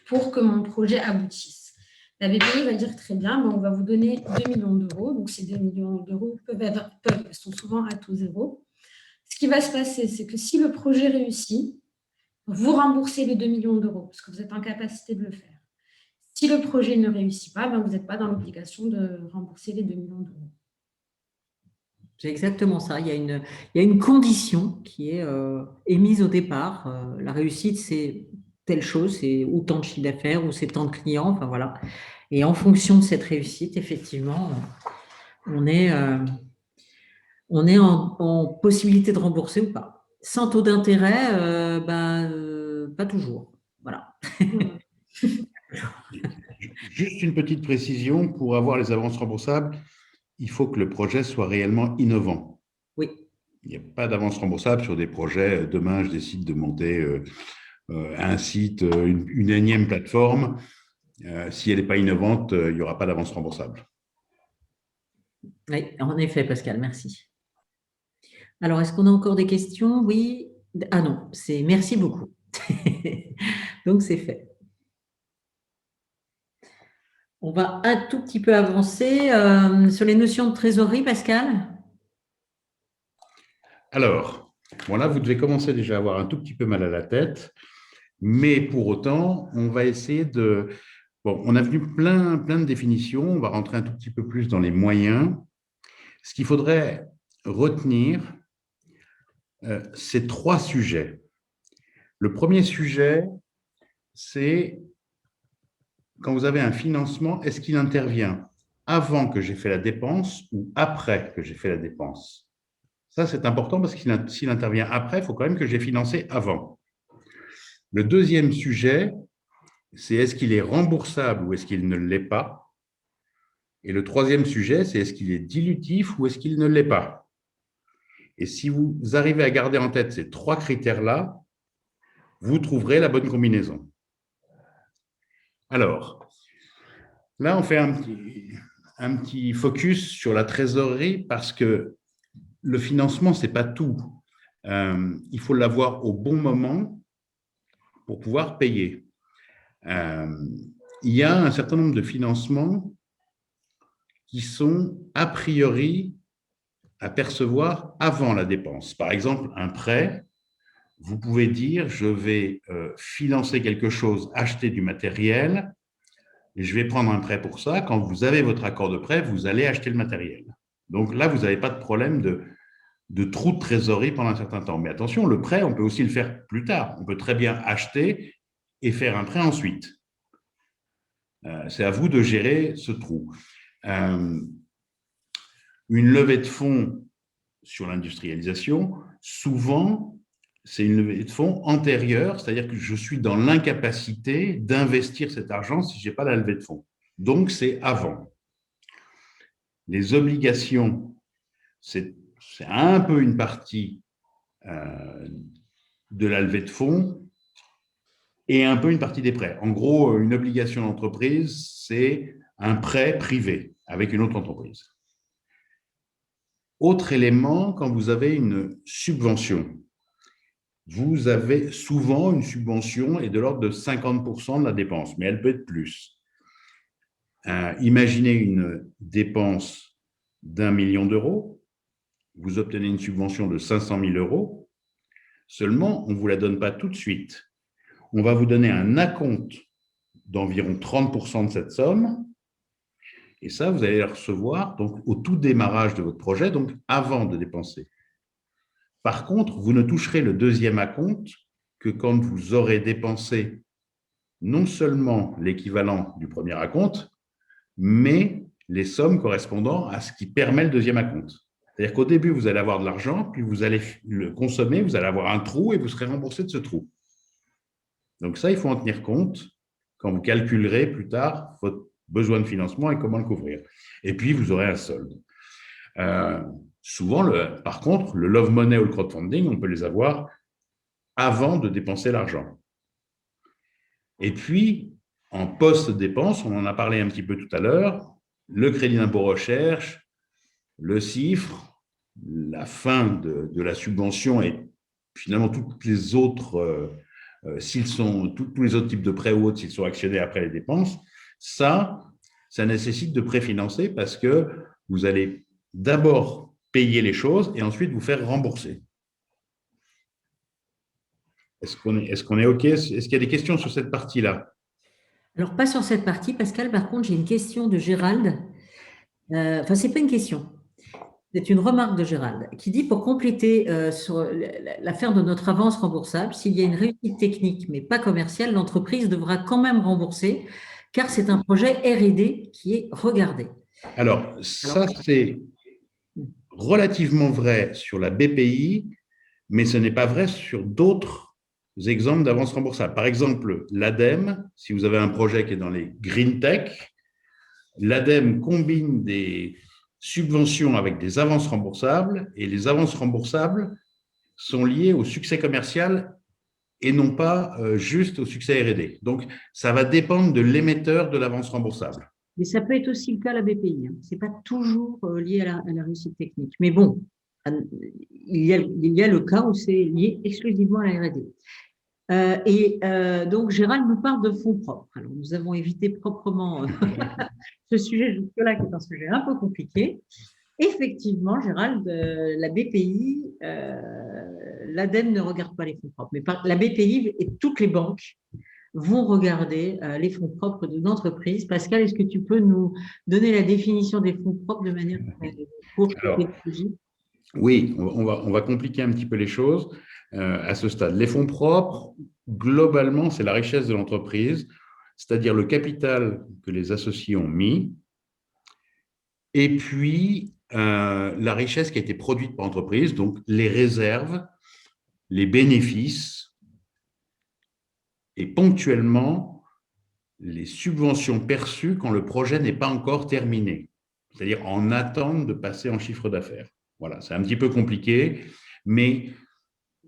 pour que mon projet aboutisse. La BPI va dire très bien, on va vous donner 2 millions d'euros. Donc, ces 2 millions d'euros sont souvent à taux zéro. Ce qui va se passer, c'est que si le projet réussit, vous remboursez les 2 millions d'euros parce que vous êtes en capacité de le faire. Si le projet ne réussit pas, vous n'êtes pas dans l'obligation de rembourser les 2 millions d'euros. C'est exactement ça. Il y a une condition qui est émise au départ. La réussite, c'est telle chose, c'est autant de chiffre d'affaires ou c'est tant de clients, enfin voilà. Et en fonction de cette réussite, effectivement, on est en possibilité de rembourser ou pas. Sans taux d'intérêt, pas toujours. Voilà. Juste une petite précision, pour avoir les avances remboursables, il faut que le projet soit réellement innovant. Oui. Il n'y a pas d'avance remboursable sur des projets. Demain, je décide de monter un site, une énième plateforme. Si elle n'est pas innovante, il n'y aura pas d'avance remboursable. Oui, en effet, Pascal, merci. Alors, est-ce qu'on a encore des questions? Oui. Ah non, c'est merci beaucoup. Donc, c'est fait. On va un tout petit peu avancer sur les notions de trésorerie, Pascal. Alors, là, vous devez commencer déjà à avoir un tout petit peu mal à la tête, mais pour autant, on va essayer de… Bon, on a vu plein de définitions, on va rentrer un tout petit peu plus dans les moyens. Ce qu'il faudrait retenir, c'est 3 sujets. Le premier sujet, c'est quand vous avez un financement, est-ce qu'il intervient avant que j'ai fait la dépense ou après que j'ai fait la dépense? Ça, c'est important parce que s'il intervient après, il faut quand même que j'ai financé avant. Le deuxième sujet, c'est est-ce qu'il est remboursable ou est-ce qu'il ne l'est pas? Et le troisième sujet, c'est est-ce qu'il est dilutif ou est-ce qu'il ne l'est pas? Et si vous arrivez à garder en tête ces 3 critères-là, vous trouverez la bonne combinaison. Alors, là, on fait un petit focus sur la trésorerie parce que le financement, ce n'est pas tout. Il faut l'avoir au bon moment pour pouvoir payer. Il y a un certain nombre de financements qui sont a priori à percevoir avant la dépense. Par exemple, un prêt, vous pouvez dire je vais financer quelque chose, acheter du matériel, et je vais prendre un prêt pour ça. Quand vous avez votre accord de prêt, vous allez acheter le matériel. Donc là, vous n'avez pas de problème de trou de trésorerie pendant un certain temps. Mais attention, le prêt, on peut aussi le faire plus tard. On peut très bien acheter et faire un prêt ensuite. C'est à vous de gérer ce trou. Une levée de fonds sur l'industrialisation, souvent, c'est une levée de fonds antérieure, c'est-à-dire que je suis dans l'incapacité d'investir cet argent si je n'ai pas la levée de fonds. Donc, c'est avant. Les obligations, c'est un peu une partie de la levée de fonds et un peu une partie des prêts. En gros, une obligation d'entreprise, c'est un prêt privé avec une autre entreprise. Autre élément, quand vous avez une subvention, vous avez souvent une subvention et de l'ordre de 50% de la dépense, mais elle peut être plus. Imaginez une dépense d'1 million d'euros, vous obtenez une subvention de 500 000 euros, seulement on ne vous la donne pas tout de suite. On va vous donner un acompte d'environ 30% de cette somme, et ça, vous allez le recevoir donc, au tout démarrage de votre projet, donc avant de dépenser. Par contre, vous ne toucherez le deuxième acompte que quand vous aurez dépensé non seulement l'équivalent du premier acompte, mais les sommes correspondant à ce qui permet le deuxième acompte. C'est-à-dire qu'au début, vous allez avoir de l'argent, puis vous allez le consommer, vous allez avoir un trou et vous serez remboursé de ce trou. Donc ça, il faut en tenir compte quand vous calculerez plus tard votre besoin de financement et comment le couvrir. Et puis, vous aurez un solde. Souvent, par contre, le love money ou le crowdfunding, on peut les avoir avant de dépenser l'argent. Et puis, en post-dépense, on en a parlé un petit peu tout à l'heure, le crédit d'impôt recherche, le CIFRE, la fin de la subvention et finalement toutes les autres, tous les autres types de prêts ou autres, s'ils sont actionnés après les dépenses, ça nécessite de préfinancer parce que vous allez d'abord payer les choses et ensuite vous faire rembourser. Est-ce qu'on est OK? Est-ce qu'il y a des questions sur cette partie-là? Alors, pas sur cette partie, Pascal. Par contre, j'ai une question de Gérald. Enfin, ce n'est pas une question. C'est une remarque de Gérald qui dit, pour compléter sur l'affaire de notre avance remboursable, s'il y a une réussite technique mais pas commerciale, l'entreprise devra quand même rembourser car c'est un projet R&D qui est regardé. Alors, ça, c'est relativement vrai sur la BPI, mais ce n'est pas vrai sur d'autres exemples d'avance remboursable. Par exemple, l'ADEME, si vous avez un projet qui est dans les green tech, l'ADEME combine des subventions avec des avances remboursables et les avances remboursables sont liées au succès commercial et non pas juste au succès R&D. Donc, ça va dépendre de l'émetteur de l'avance remboursable. Mais ça peut être aussi le cas à la BPI. Hein. Ce n'est pas toujours lié à la réussite technique. Mais bon, il y a le cas où c'est lié exclusivement à la R&D. Donc, Gérald nous parle de fonds propres. Alors, nous avons évité proprement ce sujet jusque-là, qui est un sujet un peu compliqué. Effectivement, Gérald, la BPI, l'ADEME ne regarde pas les fonds propres, mais la BPI et toutes les banques vont regarder les fonds propres d'une entreprise. Pascal, est-ce que tu peux nous donner la définition des fonds propres de manière courte et pédagogique? Oui, on va compliquer un petit peu les choses à ce stade. Les fonds propres, globalement, c'est la richesse de l'entreprise, c'est-à-dire le capital que les associés ont mis, et puis la richesse qui a été produite par l'entreprise, donc les réserves, les bénéfices, et ponctuellement les subventions perçues quand le projet n'est pas encore terminé, c'est-à-dire en attente de passer en chiffre d'affaires. Voilà, c'est un petit peu compliqué, mais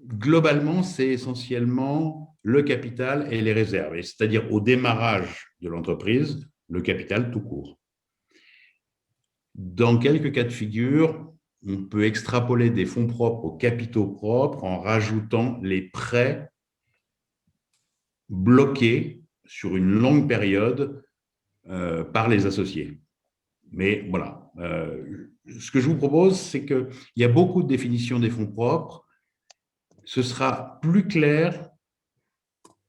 globalement, c'est essentiellement le capital et les réserves, c'est-à-dire au démarrage de l'entreprise, le capital tout court. Dans quelques cas de figure, on peut extrapoler des fonds propres aux capitaux propres en rajoutant les prêts bloqués sur une longue période par les associés. Mais voilà, ce que je vous propose, c'est qu'il y a beaucoup de définitions des fonds propres. Ce sera plus clair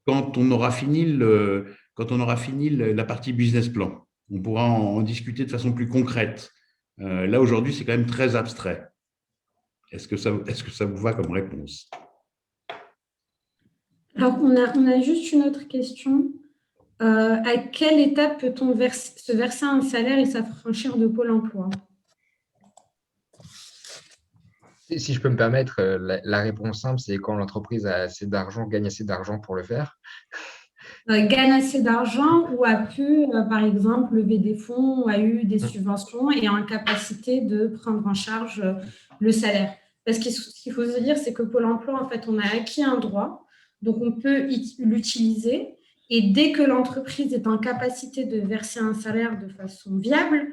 quand on aura fini la partie business plan. On pourra en discuter de façon plus concrète. Là, aujourd'hui, c'est quand même très abstrait. Est-ce que ça vous va comme réponse? Alors, on a juste une autre question. À quelle étape peut-on se verser un salaire et s'affranchir de Pôle emploi? Si je peux me permettre, la réponse simple, c'est quand l'entreprise a assez d'argent, gagne assez d'argent pour le faire. Gagne assez d'argent ou a pu, par exemple, lever des fonds ou a eu des Mm. subventions et est en capacité de prendre en charge le salaire. Parce que ce qu'il faut se dire, c'est que Pôle emploi, en fait, on a acquis un droit, donc on peut l'utiliser. Et dès que l'entreprise est en capacité de verser un salaire de façon viable,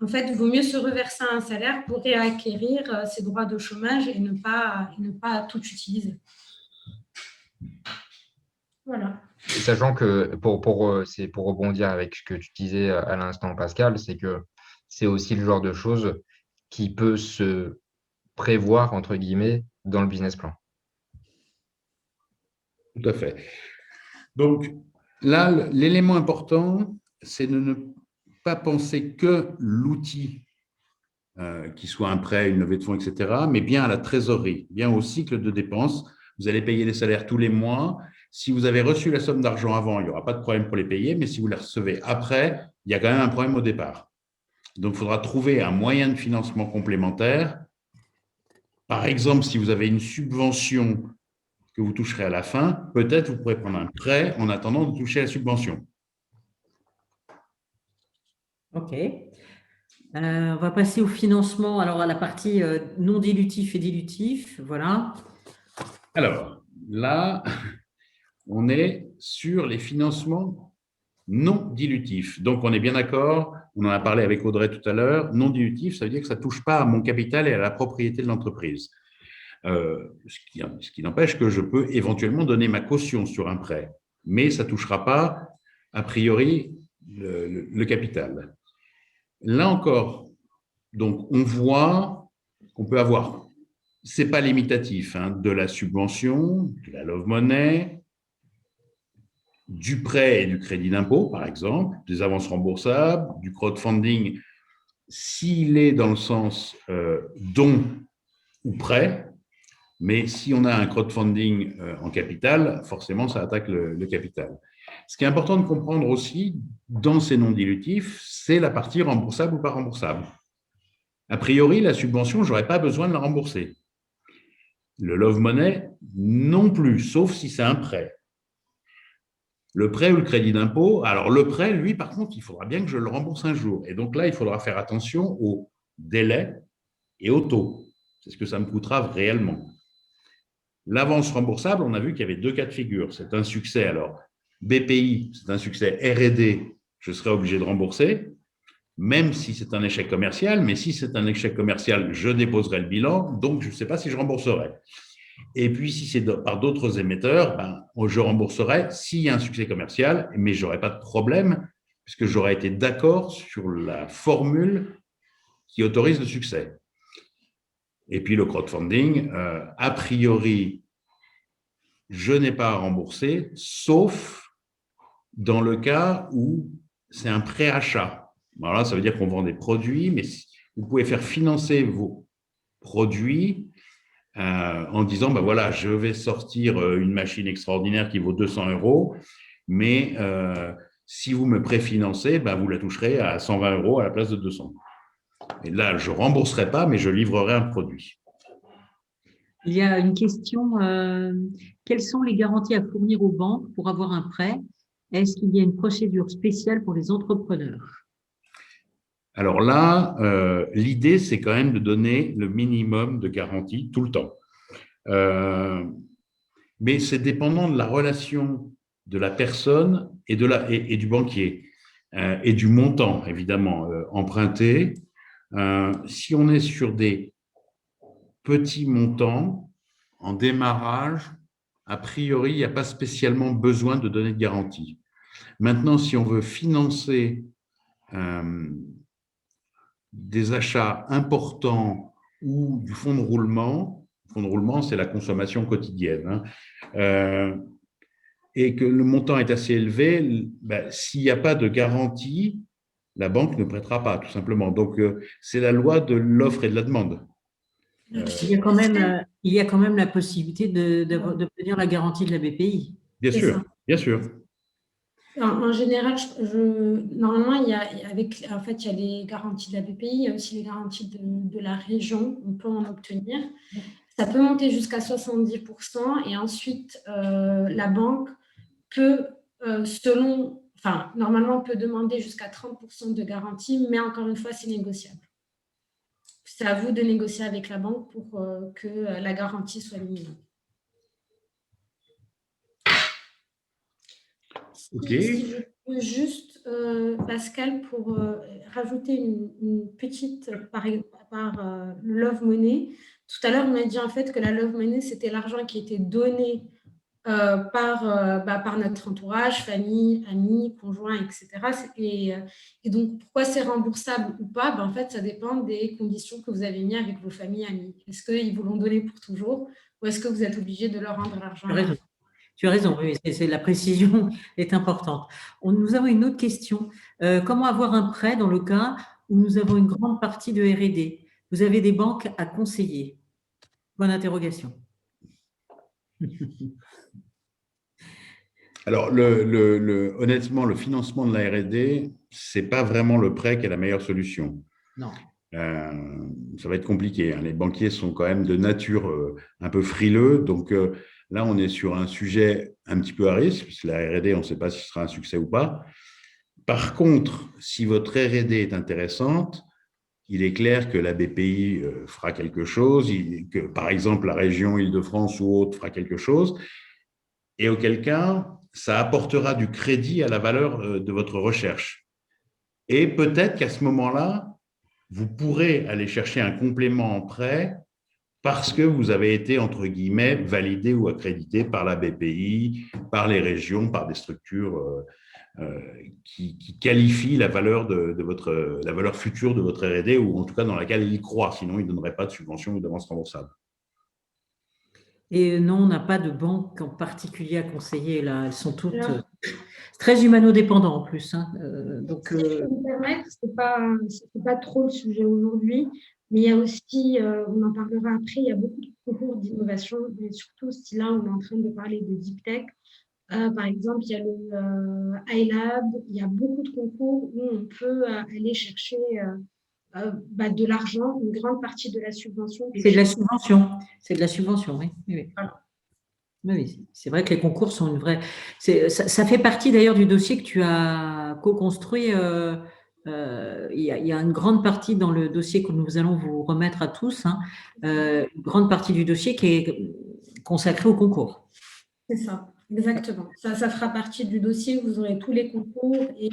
en fait, il vaut mieux se reverser un salaire pour réacquérir ses droits de chômage et ne pas tout utiliser. Voilà. Et sachant que, c'est pour rebondir avec ce que tu disais à l'instant, Pascal, c'est que c'est aussi le genre de choses qui peut se prévoir, entre guillemets, dans le business plan. Tout à fait. Donc là, l'élément important, c'est de ne pas penser que l'outil, qui soit un prêt, une levée de fonds, etc., mais bien à la trésorerie, bien au cycle de dépenses. Vous allez payer les salaires tous les mois. Si vous avez reçu la somme d'argent avant, il n'y aura pas de problème pour les payer, mais si vous les recevez après, il y a quand même un problème au départ. Donc, il faudra trouver un moyen de financement complémentaire. Par exemple, si vous avez une subvention que vous toucherez à la fin, peut-être vous pourrez prendre un prêt en attendant de toucher la subvention. OK. On va passer au financement, alors à la partie non dilutif et dilutif. Voilà. Alors, là, on est sur les financements non dilutifs. Donc, on est bien d'accord, on en a parlé avec Audrey tout à l'heure, non dilutif, ça veut dire que ça ne touche pas à mon capital et à la propriété de l'entreprise. Ce qui n'empêche que je peux éventuellement donner ma caution sur un prêt, mais ça ne touchera pas, a priori, le capital. Là encore, donc, on voit qu'on peut avoir, ce n'est pas limitatif, hein, de la subvention, de la love money, du prêt et du crédit d'impôt, par exemple, des avances remboursables, du crowdfunding, s'il est dans le sens don ou prêt. Mais si on a un crowdfunding en capital, forcément, ça attaque le capital. Ce qui est important de comprendre aussi dans ces non dilutifs, c'est la partie remboursable ou pas remboursable. A priori, la subvention, je n'aurais pas besoin de la rembourser. Le love money, non plus, sauf si c'est un prêt. Le prêt ou le crédit d'impôt, alors le prêt, lui, par contre, il faudra bien que je le rembourse un jour. Et donc là, il faudra faire attention au délai et au taux. C'est ce que ça me coûtera réellement. L'avance remboursable, on a vu qu'il y avait deux cas de figure. C'est un succès, alors BPI, c'est un succès R&D, je serai obligé de rembourser, même si c'est un échec commercial, mais si c'est un échec commercial, je déposerai le bilan, donc je ne sais pas si je rembourserai. Et puis, si c'est par d'autres émetteurs, je rembourserai s'il y a un succès commercial, mais je n'aurai pas de problème, puisque j'aurai été d'accord sur la formule qui autorise le succès. Et puis le crowdfunding, a priori, je n'ai pas à rembourser, sauf dans le cas où c'est un préachat. Alors là, ça veut dire qu'on vend des produits, mais vous pouvez faire financer vos produits en disant, voilà, je vais sortir une machine extraordinaire qui vaut 200 €, mais si vous me préfinancez, vous la toucherez à 120 € à la place de 200. Et là, je ne rembourserai pas, mais je livrerai un produit. Il y a une question, quelles sont les garanties à fournir aux banques pour avoir un prêt? Est-ce qu'il y a une procédure spéciale pour les entrepreneurs? Alors là, l'idée, c'est quand même de donner le minimum de garantie tout le temps. Mais c'est dépendant de la relation de la personne et du banquier et du montant, évidemment, emprunté. Si on est sur des petits montants, en démarrage, a priori, il n'y a pas spécialement besoin de donner de garantie. Maintenant, si on veut financer des achats importants ou du fonds de roulement, c'est la consommation quotidienne, et que le montant est assez élevé, s'il n'y a pas de garantie, la banque ne prêtera pas, tout simplement. Donc, c'est la loi de l'offre et de la demande. Il y a quand même la possibilité d'obtenir la garantie de la BPI. Bien sûr, bien sûr. En général, normalement, il y a les garanties de la BPI, il y a aussi les garanties de la région, on peut en obtenir. Ça peut monter jusqu'à 70% et ensuite, la banque peut, normalement, peut demander jusqu'à 30% de garantie, mais encore une fois, c'est négociable. C'est à vous de négocier avec la banque pour que la garantie soit minimum. Si je peux juste, Pascal, pour rajouter une petite par le Love Money. Tout à l'heure, on a dit en fait que la Love Money, c'était l'argent qui était donné par notre entourage, famille, amis, conjoints, etc. Et donc, pourquoi c'est remboursable ou pas? En fait, ça dépend des conditions que vous avez mises avec vos familles, amis. Est-ce qu'ils vous l'ont donné pour toujours ou est-ce que vous êtes obligé de leur rendre l'argent? Tu as raison, oui, la précision est importante. Nous avons une autre question. Comment avoir un prêt dans le cas où nous avons une grande partie de R&D? Vous avez des banques à conseiller? Bonne interrogation. Alors, honnêtement, le financement de la R&D, ce n'est pas vraiment le prêt qui est la meilleure solution. Non. Ça va être compliqué, hein. Les banquiers sont quand même de nature un peu frileux. Donc là, on est sur un sujet un petit peu à risque, parce que la R&D, on ne sait pas si ce sera un succès ou pas. Par contre, si votre R&D est intéressante, il est clair que la BPI fera quelque chose, que par exemple la région Île-de-France ou autre fera quelque chose, et auquel cas, ça apportera du crédit à la valeur de votre recherche. Et peut-être qu'à ce moment-là, vous pourrez aller chercher un complément en prêt parce que vous avez été, entre guillemets, validé ou accrédité par la BPI, par les régions, par des structures qui qualifient la valeur la valeur future de votre R&D, ou en tout cas dans laquelle ils y croient. Sinon, ils ne donneraient pas de subvention ou d'avance remboursable. Et non, on n'a pas de banque en particulier à conseiller là. Sont toutes très humano-dépendants en plus. Hein. Donc, si je peux me permettre, c'est pas trop le sujet aujourd'hui, mais il y a aussi, on en parlera après, il y a beaucoup de concours d'innovation, mais surtout si là on est en train de parler de deep tech. Par exemple, il y a le iLab, il y a beaucoup de concours où on peut aller chercher de l'argent, une grande partie de la subvention. C'est de la subvention. C'est de la subvention, oui. Oui. Voilà. Oui, c'est vrai que les concours sont une vraie… Ça fait partie d'ailleurs du dossier que tu as co-construit. Il y a une grande partie dans le dossier que nous allons vous remettre à tous, hein, une grande partie du dossier qui est consacrée au concours. C'est ça, exactement. Ça fera partie du dossier, vous aurez tous les concours et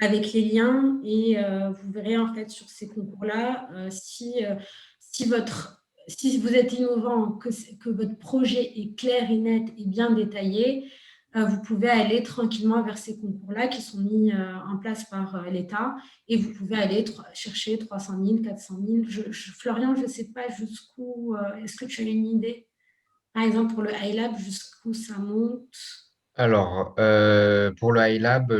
avec les liens et vous verrez en fait sur ces concours-là si vous êtes innovant, que votre projet est clair et net et bien détaillé, vous pouvez aller tranquillement vers ces concours-là qui sont mis en place par l'État et vous pouvez aller chercher 300 000, 400 000. Florian, je ne sais pas jusqu'où, est-ce que tu as une idée? Par exemple, pour le iLab, jusqu'où ça monte? Alors, pour le iLab,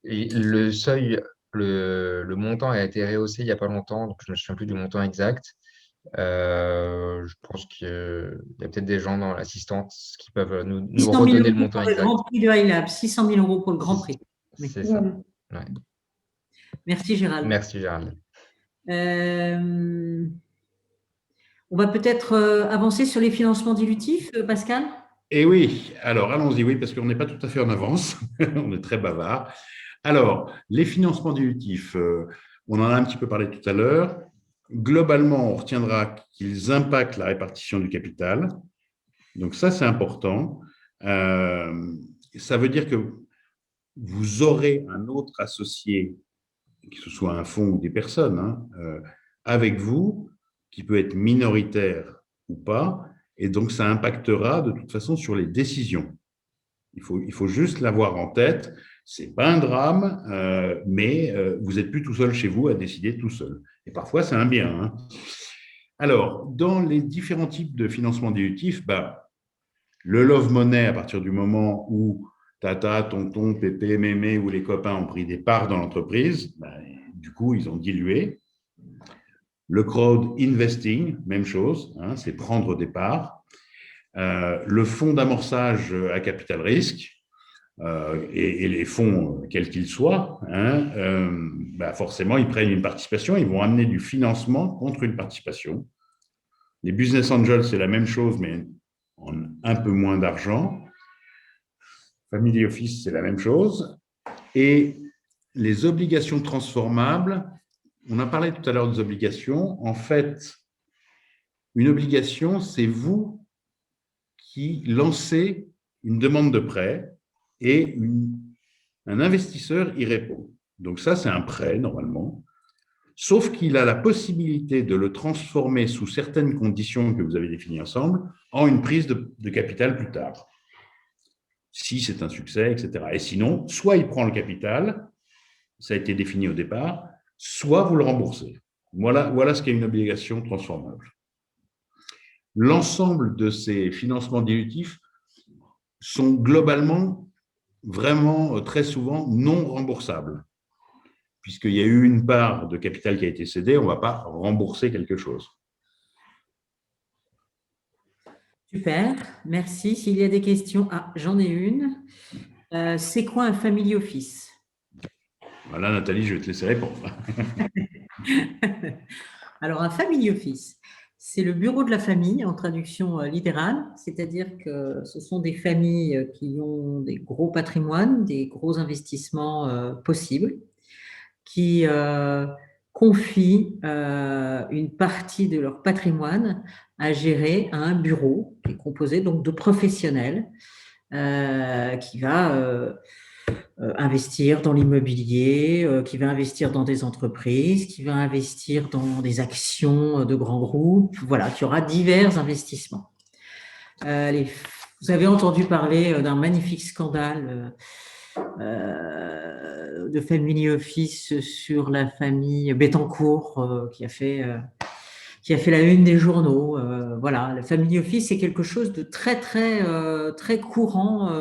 le seuil, le montant a été rehaussé il n'y a pas longtemps, donc je ne me souviens plus du montant exact. Je pense qu'il y a peut-être des gens dans l'assistance qui peuvent nous redonner le montant exact. Le Grand Prix du iLab, 600 000 € pour le Grand Prix. C'est ça. Ouais. Merci Gérald. Merci Gérald. On va peut-être avancer sur les financements dilutifs, Pascal? Et oui, alors allons-y, oui, parce qu'on n'est pas tout à fait en avance, on est très bavard. Alors, les financements dilutifs, on en a un petit peu parlé tout à l'heure. Globalement, on retiendra qu'ils impactent la répartition du capital. Donc ça, c'est important. Ça veut dire que vous aurez un autre associé, que ce soit un fonds ou des personnes, hein, avec vous, qui peut être minoritaire ou pas, et donc ça impactera de toute façon sur les décisions. Il faut juste l'avoir en tête. Ce n'est pas un drame, mais vous n'êtes plus tout seul chez vous à décider tout seul. Et parfois, c'est un bien. Hein. Alors, dans les différents types de financement dilutif, le love money, à partir du moment où tata, tonton, pépé, mémé ou les copains ont pris des parts dans l'entreprise, du coup, ils ont dilué. Le crowd investing, même chose, hein, c'est prendre des parts. Le fonds d'amorçage à capital risque, et les fonds, quels qu'ils soient, hein, forcément, ils prennent une participation, ils vont amener du financement contre une participation. Les business angels, c'est la même chose, mais en un peu moins d'argent. Family office, c'est la même chose. Et les obligations transformables, on a parlé tout à l'heure des obligations. En fait, une obligation, c'est vous qui lancez une demande de prêt et un investisseur y répond. Donc ça, c'est un prêt, normalement. Sauf qu'il a la possibilité de le transformer sous certaines conditions que vous avez définies ensemble en une prise de capital plus tard, si c'est un succès, etc. Et sinon, soit il prend le capital, ça a été défini au départ, soit vous le remboursez. Voilà ce qu'est une obligation transformable. L'ensemble de ces financements dilutifs sont globalement, vraiment très souvent, non remboursables. Puisqu'il y a eu une part de capital qui a été cédée, on ne va pas rembourser quelque chose. Super, merci. S'il y a des questions, j'en ai une. C'est quoi un family office? Voilà, Nathalie, je vais te laisser répondre. Alors, un family office, c'est le bureau de la famille en traduction littérale, c'est-à-dire que ce sont des familles qui ont des gros patrimoines, des gros investissements possibles, qui confient une partie de leur patrimoine à gérer à un bureau qui est composé donc de professionnels qui va investir dans l'immobilier, qui va investir dans des entreprises, qui va investir dans des actions de grands groupes, voilà, qui aura divers investissements. Vous avez entendu parler d'un magnifique scandale de family office sur la famille Bettencourt qui a fait la une des journaux. Voilà, le family office, c'est quelque chose de très, très, très courant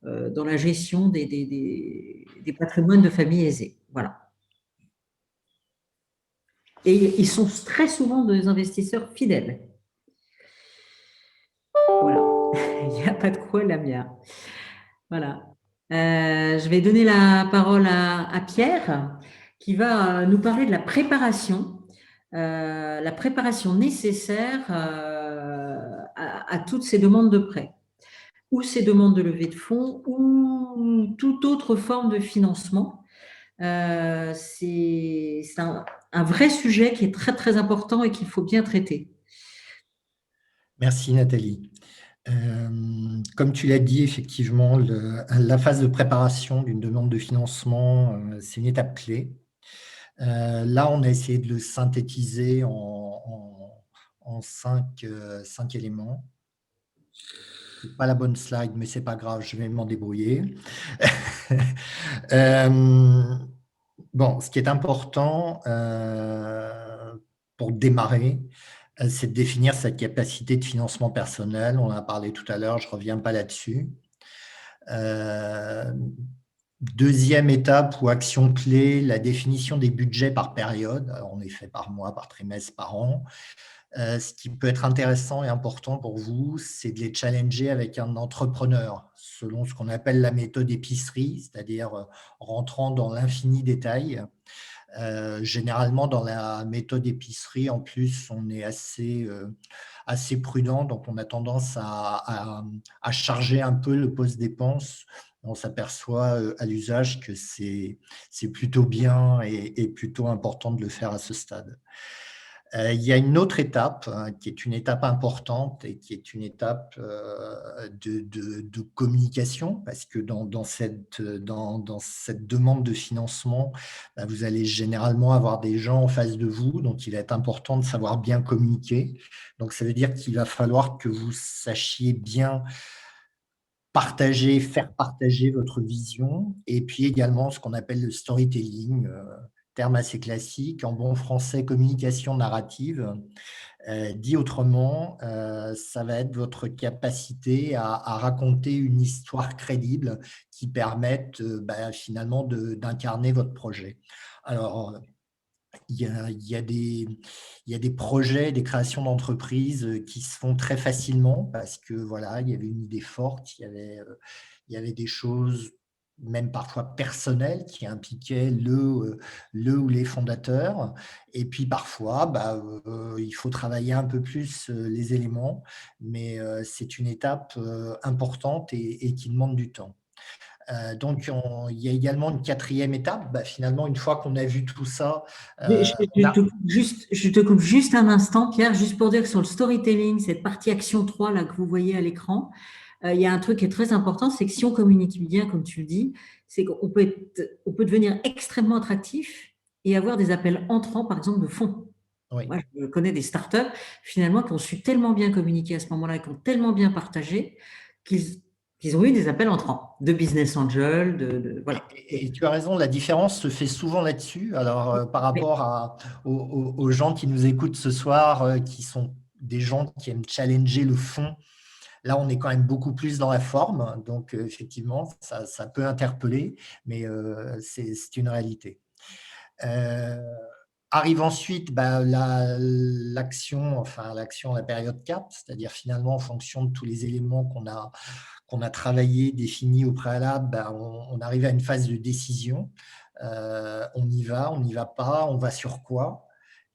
dans la gestion des patrimoines de familles aisées. Voilà. Et ils sont très souvent des investisseurs fidèles. Voilà. Il n'y a pas de quoi, Lamia. Voilà. Je vais donner la parole à Pierre qui va nous parler de la préparation nécessaire à toutes ces demandes de prêt, ou ces demandes de levée de fonds, ou toute autre forme de financement. C'est un vrai sujet qui est très, très important et qu'il faut bien traiter. Merci Nathalie. Comme tu l'as dit, effectivement, la phase de préparation d'une demande de financement, c'est une étape clé. Là, on a essayé de le synthétiser en cinq éléments. Ce n'est pas la bonne slide, mais ce n'est pas grave, je vais m'en débrouiller. Bon, ce qui est important pour démarrer, c'est de définir sa capacité de financement personnel. On en a parlé tout à l'heure, je ne reviens pas là-dessus. Deuxième étape ou action clé, la définition des budgets par période. Alors, on est fait par mois, par trimestre, par an. Ce qui peut être intéressant et important pour vous, c'est de les challenger avec un entrepreneur, selon ce qu'on appelle la méthode épicerie, c'est-à-dire rentrant dans l'infini détail. Généralement, dans la méthode épicerie, en plus, on est assez prudent, donc on a tendance à charger un peu le poste dépenses. On s'aperçoit à l'usage que c'est plutôt bien et plutôt important de le faire à ce stade. Il y a une autre étape qui est une étape importante et qui est une étape de communication, parce que dans cette demande de financement, vous allez généralement avoir des gens en face de vous, donc il est important de savoir bien communiquer. Donc ça veut dire qu'il va falloir que vous sachiez bien faire partager votre vision, et puis également ce qu'on appelle le storytelling, terme assez classique, en bon français, communication narrative. Dit autrement, ça va être votre capacité à raconter une histoire crédible qui permette finalement d'incarner votre projet. Alors, il y a des projets, des créations d'entreprises qui se font très facilement parce que voilà, il y avait une idée forte, il il y avait des choses même parfois personnelles qui impliquaient le ou les fondateurs. Et puis parfois, il faut travailler un peu plus les éléments, mais c'est une étape importante et qui demande du temps. Donc, il y a également une quatrième étape. Finalement, une fois qu'on a vu tout ça, on a… Je te coupe juste un instant, Pierre, juste pour dire que sur le storytelling, cette partie action 3 là, que vous voyez à l'écran, il y a un truc qui est très important, c'est que si on communique bien, comme tu le dis, c'est on peut devenir extrêmement attractif et avoir des appels entrants, par exemple, de fonds. Oui. Moi, je connais des startups, finalement, qui ont su tellement bien communiquer à ce moment-là, qui ont tellement bien partagé, qu'ils ont eu des appels entrants de business angel, voilà. Et tu as raison, la différence se fait souvent là-dessus. Alors, par rapport aux gens qui nous écoutent ce soir, qui sont des gens qui aiment challenger le fond, là, on est quand même beaucoup plus dans la forme. Donc, effectivement, ça peut interpeller, mais c'est une réalité. Arrive ensuite l'action, la période cap, c'est-à-dire finalement, en fonction de tous les éléments qu'on a travaillé, définis au préalable, on arrive à une phase de décision. On y va pas, on va sur quoi?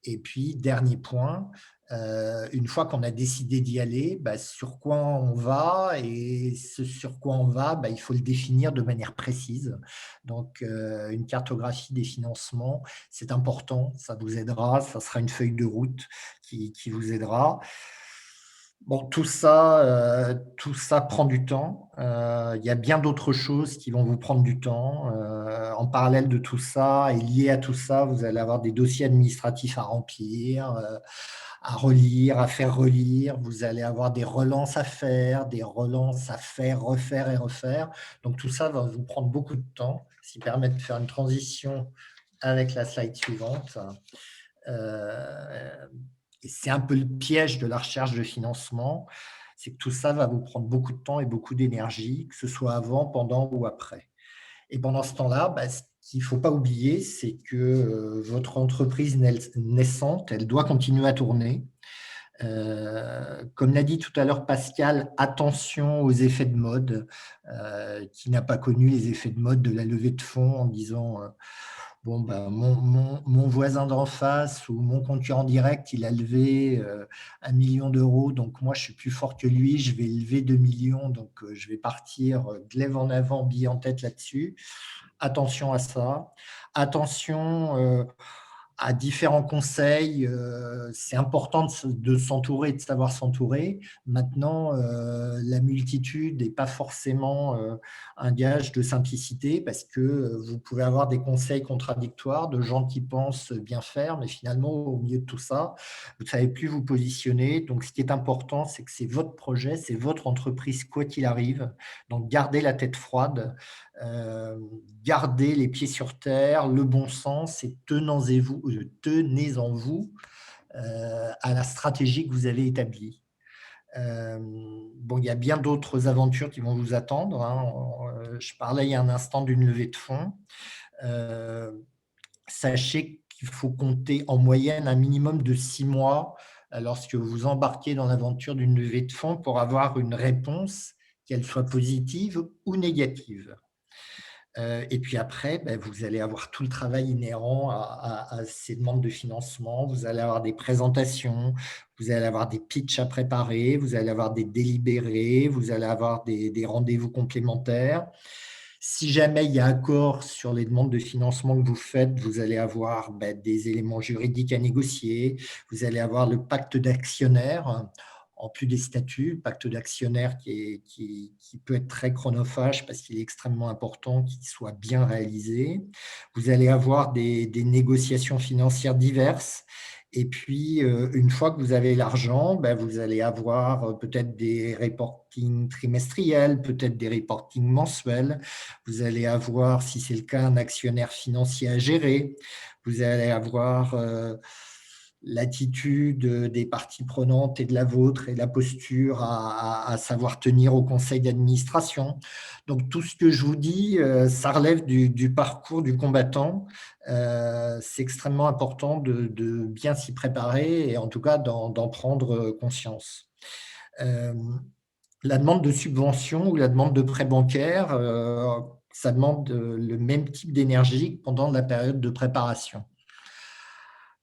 Et puis, dernier point, une fois qu'on a décidé d'y aller, sur quoi on va, et ce sur quoi on va, il faut le définir de manière précise. Donc, une cartographie des financements, c'est important, ça vous aidera, ça sera une feuille de route qui vous aidera. Bon, tout ça prend du temps. Il y a bien d'autres choses qui vont vous prendre du temps. En parallèle de tout ça et lié à tout ça, vous allez avoir des dossiers administratifs à remplir, à relire, à faire relire. Vous allez avoir des relances à faire, refaire et refaire. Donc, tout ça va vous prendre beaucoup de temps, ce qui permet de faire une transition avec la slide suivante. Et c'est un peu le piège de la recherche de financement, c'est que tout ça va vous prendre beaucoup de temps et beaucoup d'énergie, que ce soit avant, pendant ou après. Et pendant ce temps-là, ce qu'il ne faut pas oublier, c'est que votre entreprise naissante, elle doit continuer à tourner. Comme l'a dit tout à l'heure Pascal, attention aux effets de mode. Qui n'a pas connu les effets de mode de la levée de fonds en disant mon voisin d'en face ou mon concurrent direct, il a levé 1 million d'euros, donc moi je suis plus fort que lui, je vais lever 2 millions, donc je vais partir glaive en avant, bille en tête là-dessus. Attention à ça. Attention à différents conseils. C'est important de s'entourer, de savoir s'entourer. Maintenant, la multitude n'est pas forcément un gage de simplicité parce que vous pouvez avoir des conseils contradictoires de gens qui pensent bien faire, mais finalement, au milieu de tout ça, vous ne savez plus vous positionner. Donc, ce qui est important, c'est que c'est votre projet, c'est votre entreprise, quoi qu'il arrive. Donc, gardez la tête froide. Gardez les pieds sur terre, le bon sens et tenez en vous à la stratégie que vous avez établie. Il y a bien d'autres aventures qui vont vous attendre. Je parlais il y a un instant d'une levée de fonds. Sachez qu'il faut compter en moyenne un minimum de 6 mois lorsque vous embarquez dans l'aventure d'une levée de fonds pour avoir une réponse, qu'elle soit positive ou négative. Et puis après, vous allez avoir tout le travail inhérent à ces demandes de financement. Vous allez avoir des présentations, vous allez avoir des pitchs à préparer, vous allez avoir des délibérés, vous allez avoir des rendez-vous complémentaires. Si jamais il y a accord sur les demandes de financement que vous faites, vous allez avoir des éléments juridiques à négocier, vous allez avoir le pacte d'actionnaires. En plus des statuts, le pacte d'actionnaires qui peut être très chronophage parce qu'il est extrêmement important qu'il soit bien réalisé. Vous allez avoir des négociations financières diverses. Et puis, une fois que vous avez l'argent, vous allez avoir peut-être des reportings trimestriels, peut-être des reportings mensuels. Vous allez avoir, si c'est le cas, un actionnaire financier à gérer. Vous allez avoir l'attitude des parties prenantes et de la vôtre et la posture à savoir tenir au conseil d'administration. Donc, tout ce que je vous dis, ça relève du parcours du combattant. C'est extrêmement important de bien s'y préparer et en tout cas d'en prendre conscience. La demande de subvention ou la demande de prêt bancaire, ça demande le même type d'énergie que pendant la période de préparation.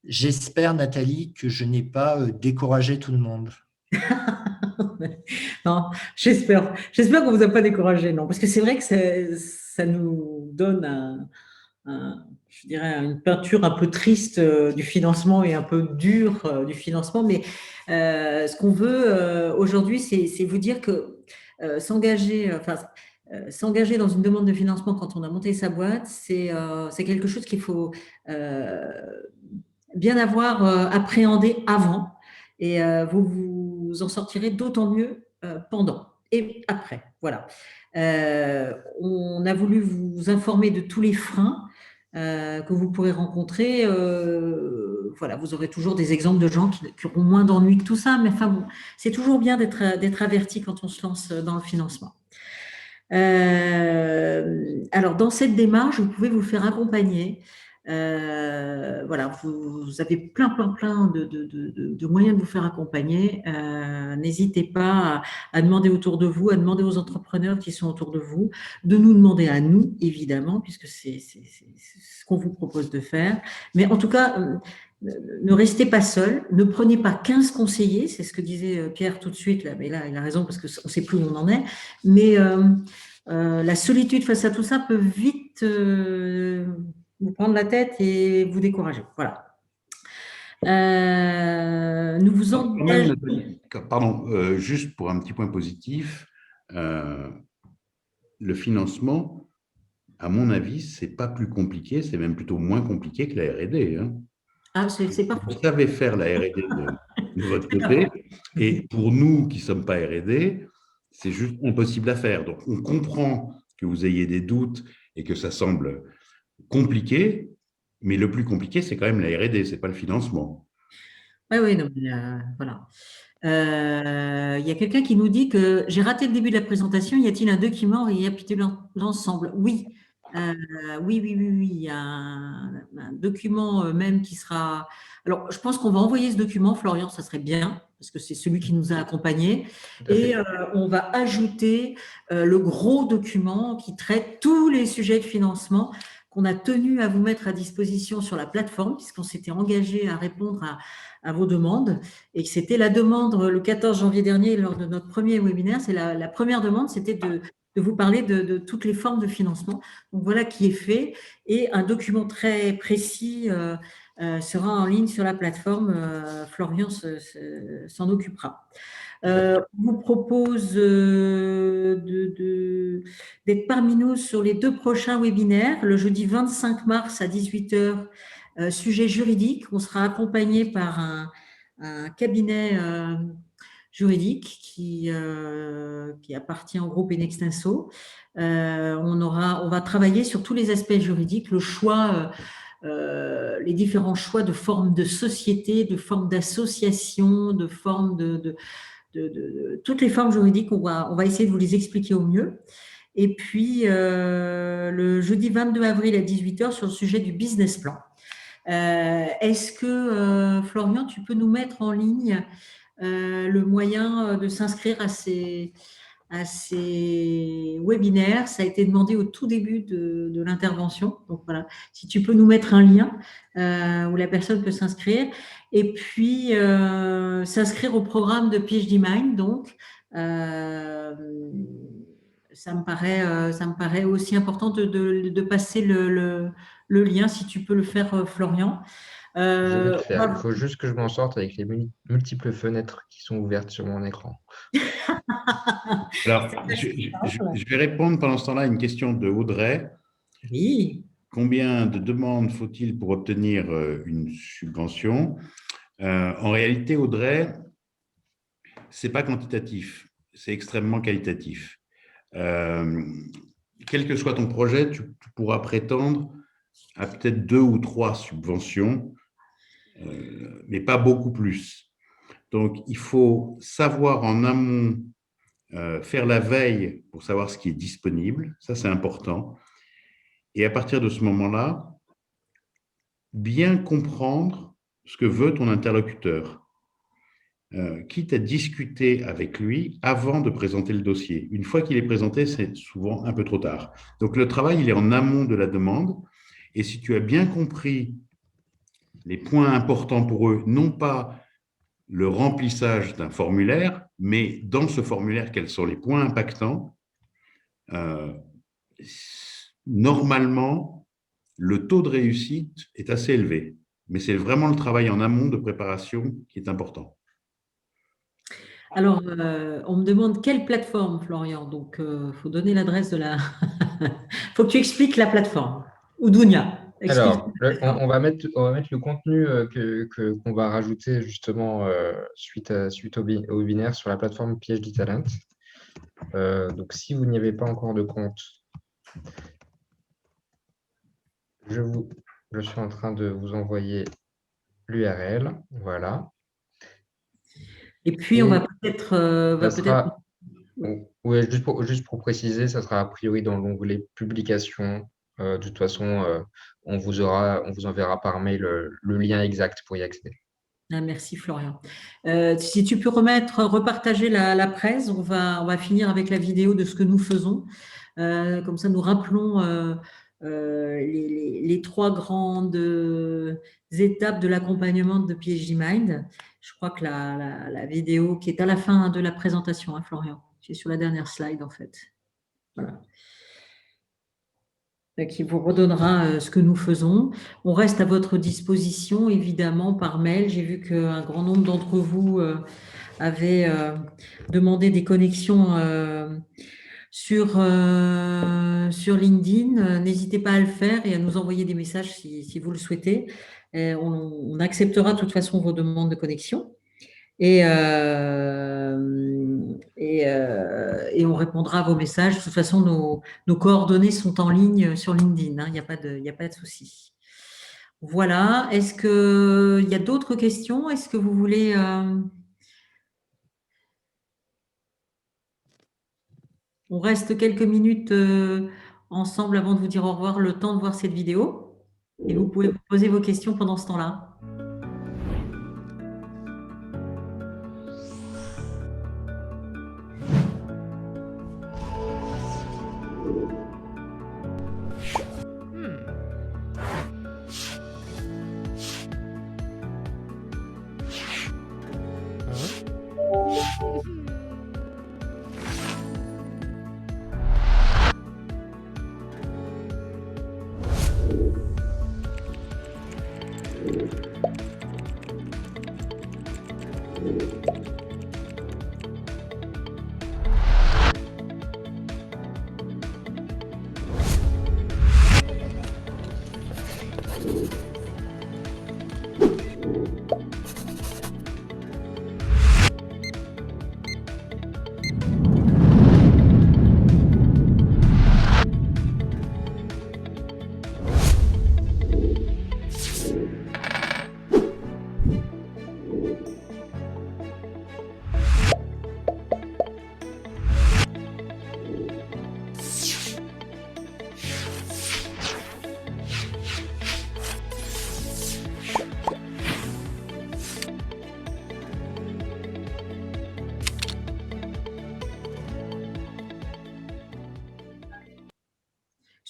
J'espère, Nathalie, que je n'ai pas découragé tout le monde. Non, j'espère qu'on vous a pas découragé, non, parce que c'est vrai que ça nous donne je dirais, une peinture un peu triste du financement et un peu dure du financement, mais ce qu'on veut aujourd'hui, c'est vous dire que s'engager dans une demande de financement quand on a monté sa boîte, c'est quelque chose qu'il faut euh, bien avoir appréhendé avant, et vous vous en sortirez d'autant mieux pendant et après. Voilà. On a voulu vous informer de tous les freins que vous pourrez rencontrer. Voilà, vous aurez toujours des exemples de gens qui auront moins d'ennuis que tout ça, mais enfin bon, c'est toujours bien d'être averti quand on se lance dans le financement. Alors, dans cette démarche, vous pouvez vous faire accompagner. Voilà, vous avez plein de moyens de vous faire accompagner. N'hésitez pas à demander autour de vous, à demander aux entrepreneurs qui sont autour de vous, de nous demander à nous, évidemment, puisque c'est ce qu'on vous propose de faire. Mais en tout cas, ne restez pas seul, ne prenez pas 15 conseillers, c'est ce que disait Pierre tout de suite, là, mais là, il a raison parce qu'on ne sait plus où on en est. Mais la solitude face à tout ça peut vite vous prendre la tête et vous décourager. Voilà. Nous vous engageons. Pardon, juste pour un petit point positif, le financement, à mon avis, c'est pas plus compliqué, c'est même plutôt moins compliqué que la R&D. Hein. Ah, c'est pas Vous faux. savez faire la R&D de votre côté, et pour nous qui ne sommes pas R&D, c'est juste impossible à faire. Donc, on comprend que vous ayez des doutes et que ça semble compliqué, mais le plus compliqué, c'est quand même la R&D, ce n'est pas le financement. Oui, non, mais, voilà. Il y a quelqu'un qui nous dit que j'ai raté le début de la présentation. Y a-t-il un document récapitulant l'ensemble? Oui. Oui. Il y a un document même qui sera. Alors, je pense qu'on va envoyer ce document, Florian, ça serait bien, parce que c'est celui qui nous a accompagnés. Et on va ajouter le gros document qui traite tous les sujets de financement qu'on a tenu à vous mettre à disposition sur la plateforme, puisqu'on s'était engagé à répondre à vos demandes. Et que c'était la demande le 14 janvier dernier, lors de notre premier webinaire. C'est la première demande, c'était de vous parler de toutes les formes de financement. Donc voilà qui est fait. Et un document très précis sera en ligne sur la plateforme. Florian s'en occupera. On vous propose d'être parmi nous sur les 2 prochains webinaires. Le jeudi 25 mars à 18h, sujet juridique. On sera accompagné par un cabinet juridique qui appartient au groupe Enextinso. On va travailler sur tous les aspects juridiques, le choix, les différents choix de formes de société, de formes d'association, de formes de toutes les formes juridiques. On va essayer de vous les expliquer au mieux. Et puis, le jeudi 22 avril à 18h sur le sujet du business plan. Est-ce que, Florian, tu peux nous mettre en ligne le moyen de s'inscrire à ces webinaires? Ça a été demandé au tout début de l'intervention. Donc voilà, si tu peux nous mettre un lien où la personne peut s'inscrire. Et puis, s'inscrire au programme de PhD Mind. Donc, ça me paraît aussi important de passer le lien, si tu peux le faire, Florian. Je vais le faire. Il faut juste que je m'en sorte avec les multiples fenêtres qui sont ouvertes sur mon écran. Alors, je vais répondre pendant ce temps-là à une question de Audrey. Oui. Combien de demandes faut-il pour obtenir une subvention? En réalité, Audrey, ce n'est pas quantitatif, c'est extrêmement qualitatif. Quel que soit ton projet, tu pourras prétendre à peut-être 2 ou 3 subventions, mais pas beaucoup plus. Donc, il faut savoir en amont faire la veille pour savoir ce qui est disponible, ça c'est important. Et à partir de ce moment-là, bien comprendre ce que veut ton interlocuteur. quitte à discuter avec lui avant de présenter le dossier. Une fois qu'il est présenté, c'est souvent un peu trop tard. Donc, le travail, il est en amont de la demande. Et si tu as bien compris les points importants pour eux, non pas le remplissage d'un formulaire, mais dans ce formulaire, quels sont les points impactants, normalement, le taux de réussite est assez élevé. Mais c'est vraiment le travail en amont de préparation qui est important. Alors, on me demande quelle plateforme, Florian. Donc, il faut donner l'adresse de la. Il faut que tu expliques la plateforme. Ou Dounia. Explique. Alors, on va mettre le contenu qu'on va rajouter justement suite au webinaire sur la plateforme PhD Talent. Donc, si vous n'y avez pas encore de compte, je suis en train de vous envoyer l'URL. Voilà. Et puis, on va peut-être. Ouais, juste pour préciser, ça sera a priori dans l'onglet publication. De toute façon, on vous enverra par mail le lien exact pour y accéder. Ah, merci Florian. Si tu peux repartager la presse, on va finir avec la vidéo de ce que nous faisons. Comme ça, nous rappelons les trois grandes étapes de l'accompagnement de PhD Mind. Je crois que la vidéo qui est à la fin de la présentation, hein, Florian, qui est sur la dernière slide en fait. Voilà. Qui vous redonnera ce que nous faisons. On reste à votre disposition, évidemment, par mail. J'ai vu qu'un grand nombre d'entre vous avaient demandé des connexions sur LinkedIn. N'hésitez pas à le faire et à nous envoyer des messages si vous le souhaitez. On acceptera de toute façon vos demandes de connexion. Et on répondra à vos messages. De toute façon, nos coordonnées sont en ligne sur LinkedIn. Il n'y a pas de souci. Voilà. Est-ce qu'il y a d'autres questions? Est-ce que vous voulez… On reste quelques minutes ensemble avant de vous dire au revoir, le temps de voir cette vidéo. Et vous pouvez vous poser vos questions pendant ce temps-là.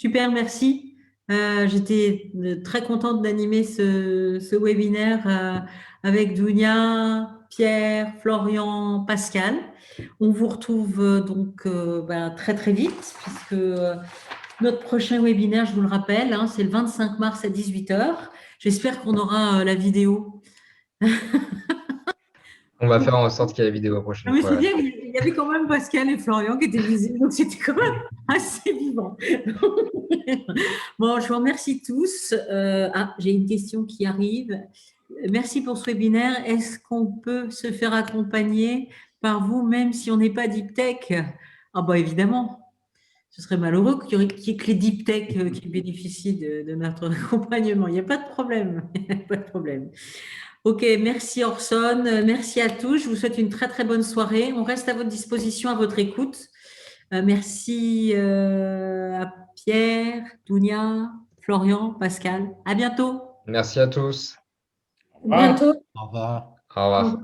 Super, merci. J'étais très contente d'animer ce webinaire avec Dounia, Pierre, Florian, Pascal. On vous retrouve donc très très vite puisque notre prochain webinaire, je vous le rappelle, hein, c'est le 25 mars à 18 h. J'espère qu'on aura la vidéo. On va faire en sorte qu'il y ait la vidéo prochaine Mais fois. c'est bien, il y avait quand même Pascal et Florian qui étaient visibles, donc c'était quand même assez vivant. Bon, je vous remercie tous. J'ai une question qui arrive. Merci pour ce webinaire. Est-ce qu'on peut se faire accompagner par vous, même si on n'est pas Deep Tech? Ah bah évidemment. Ce serait malheureux qu'il y ait que les Deep Tech qui bénéficient de notre accompagnement. Il n'y a pas de problème. Il n'y a pas de problème. Ok, merci Orson, merci à tous. Je vous souhaite une très très bonne soirée. On reste à votre disposition, à votre écoute. Merci à Pierre, Dounia, Florian, Pascal. À bientôt. Merci à tous. À bientôt. Au revoir. Au revoir.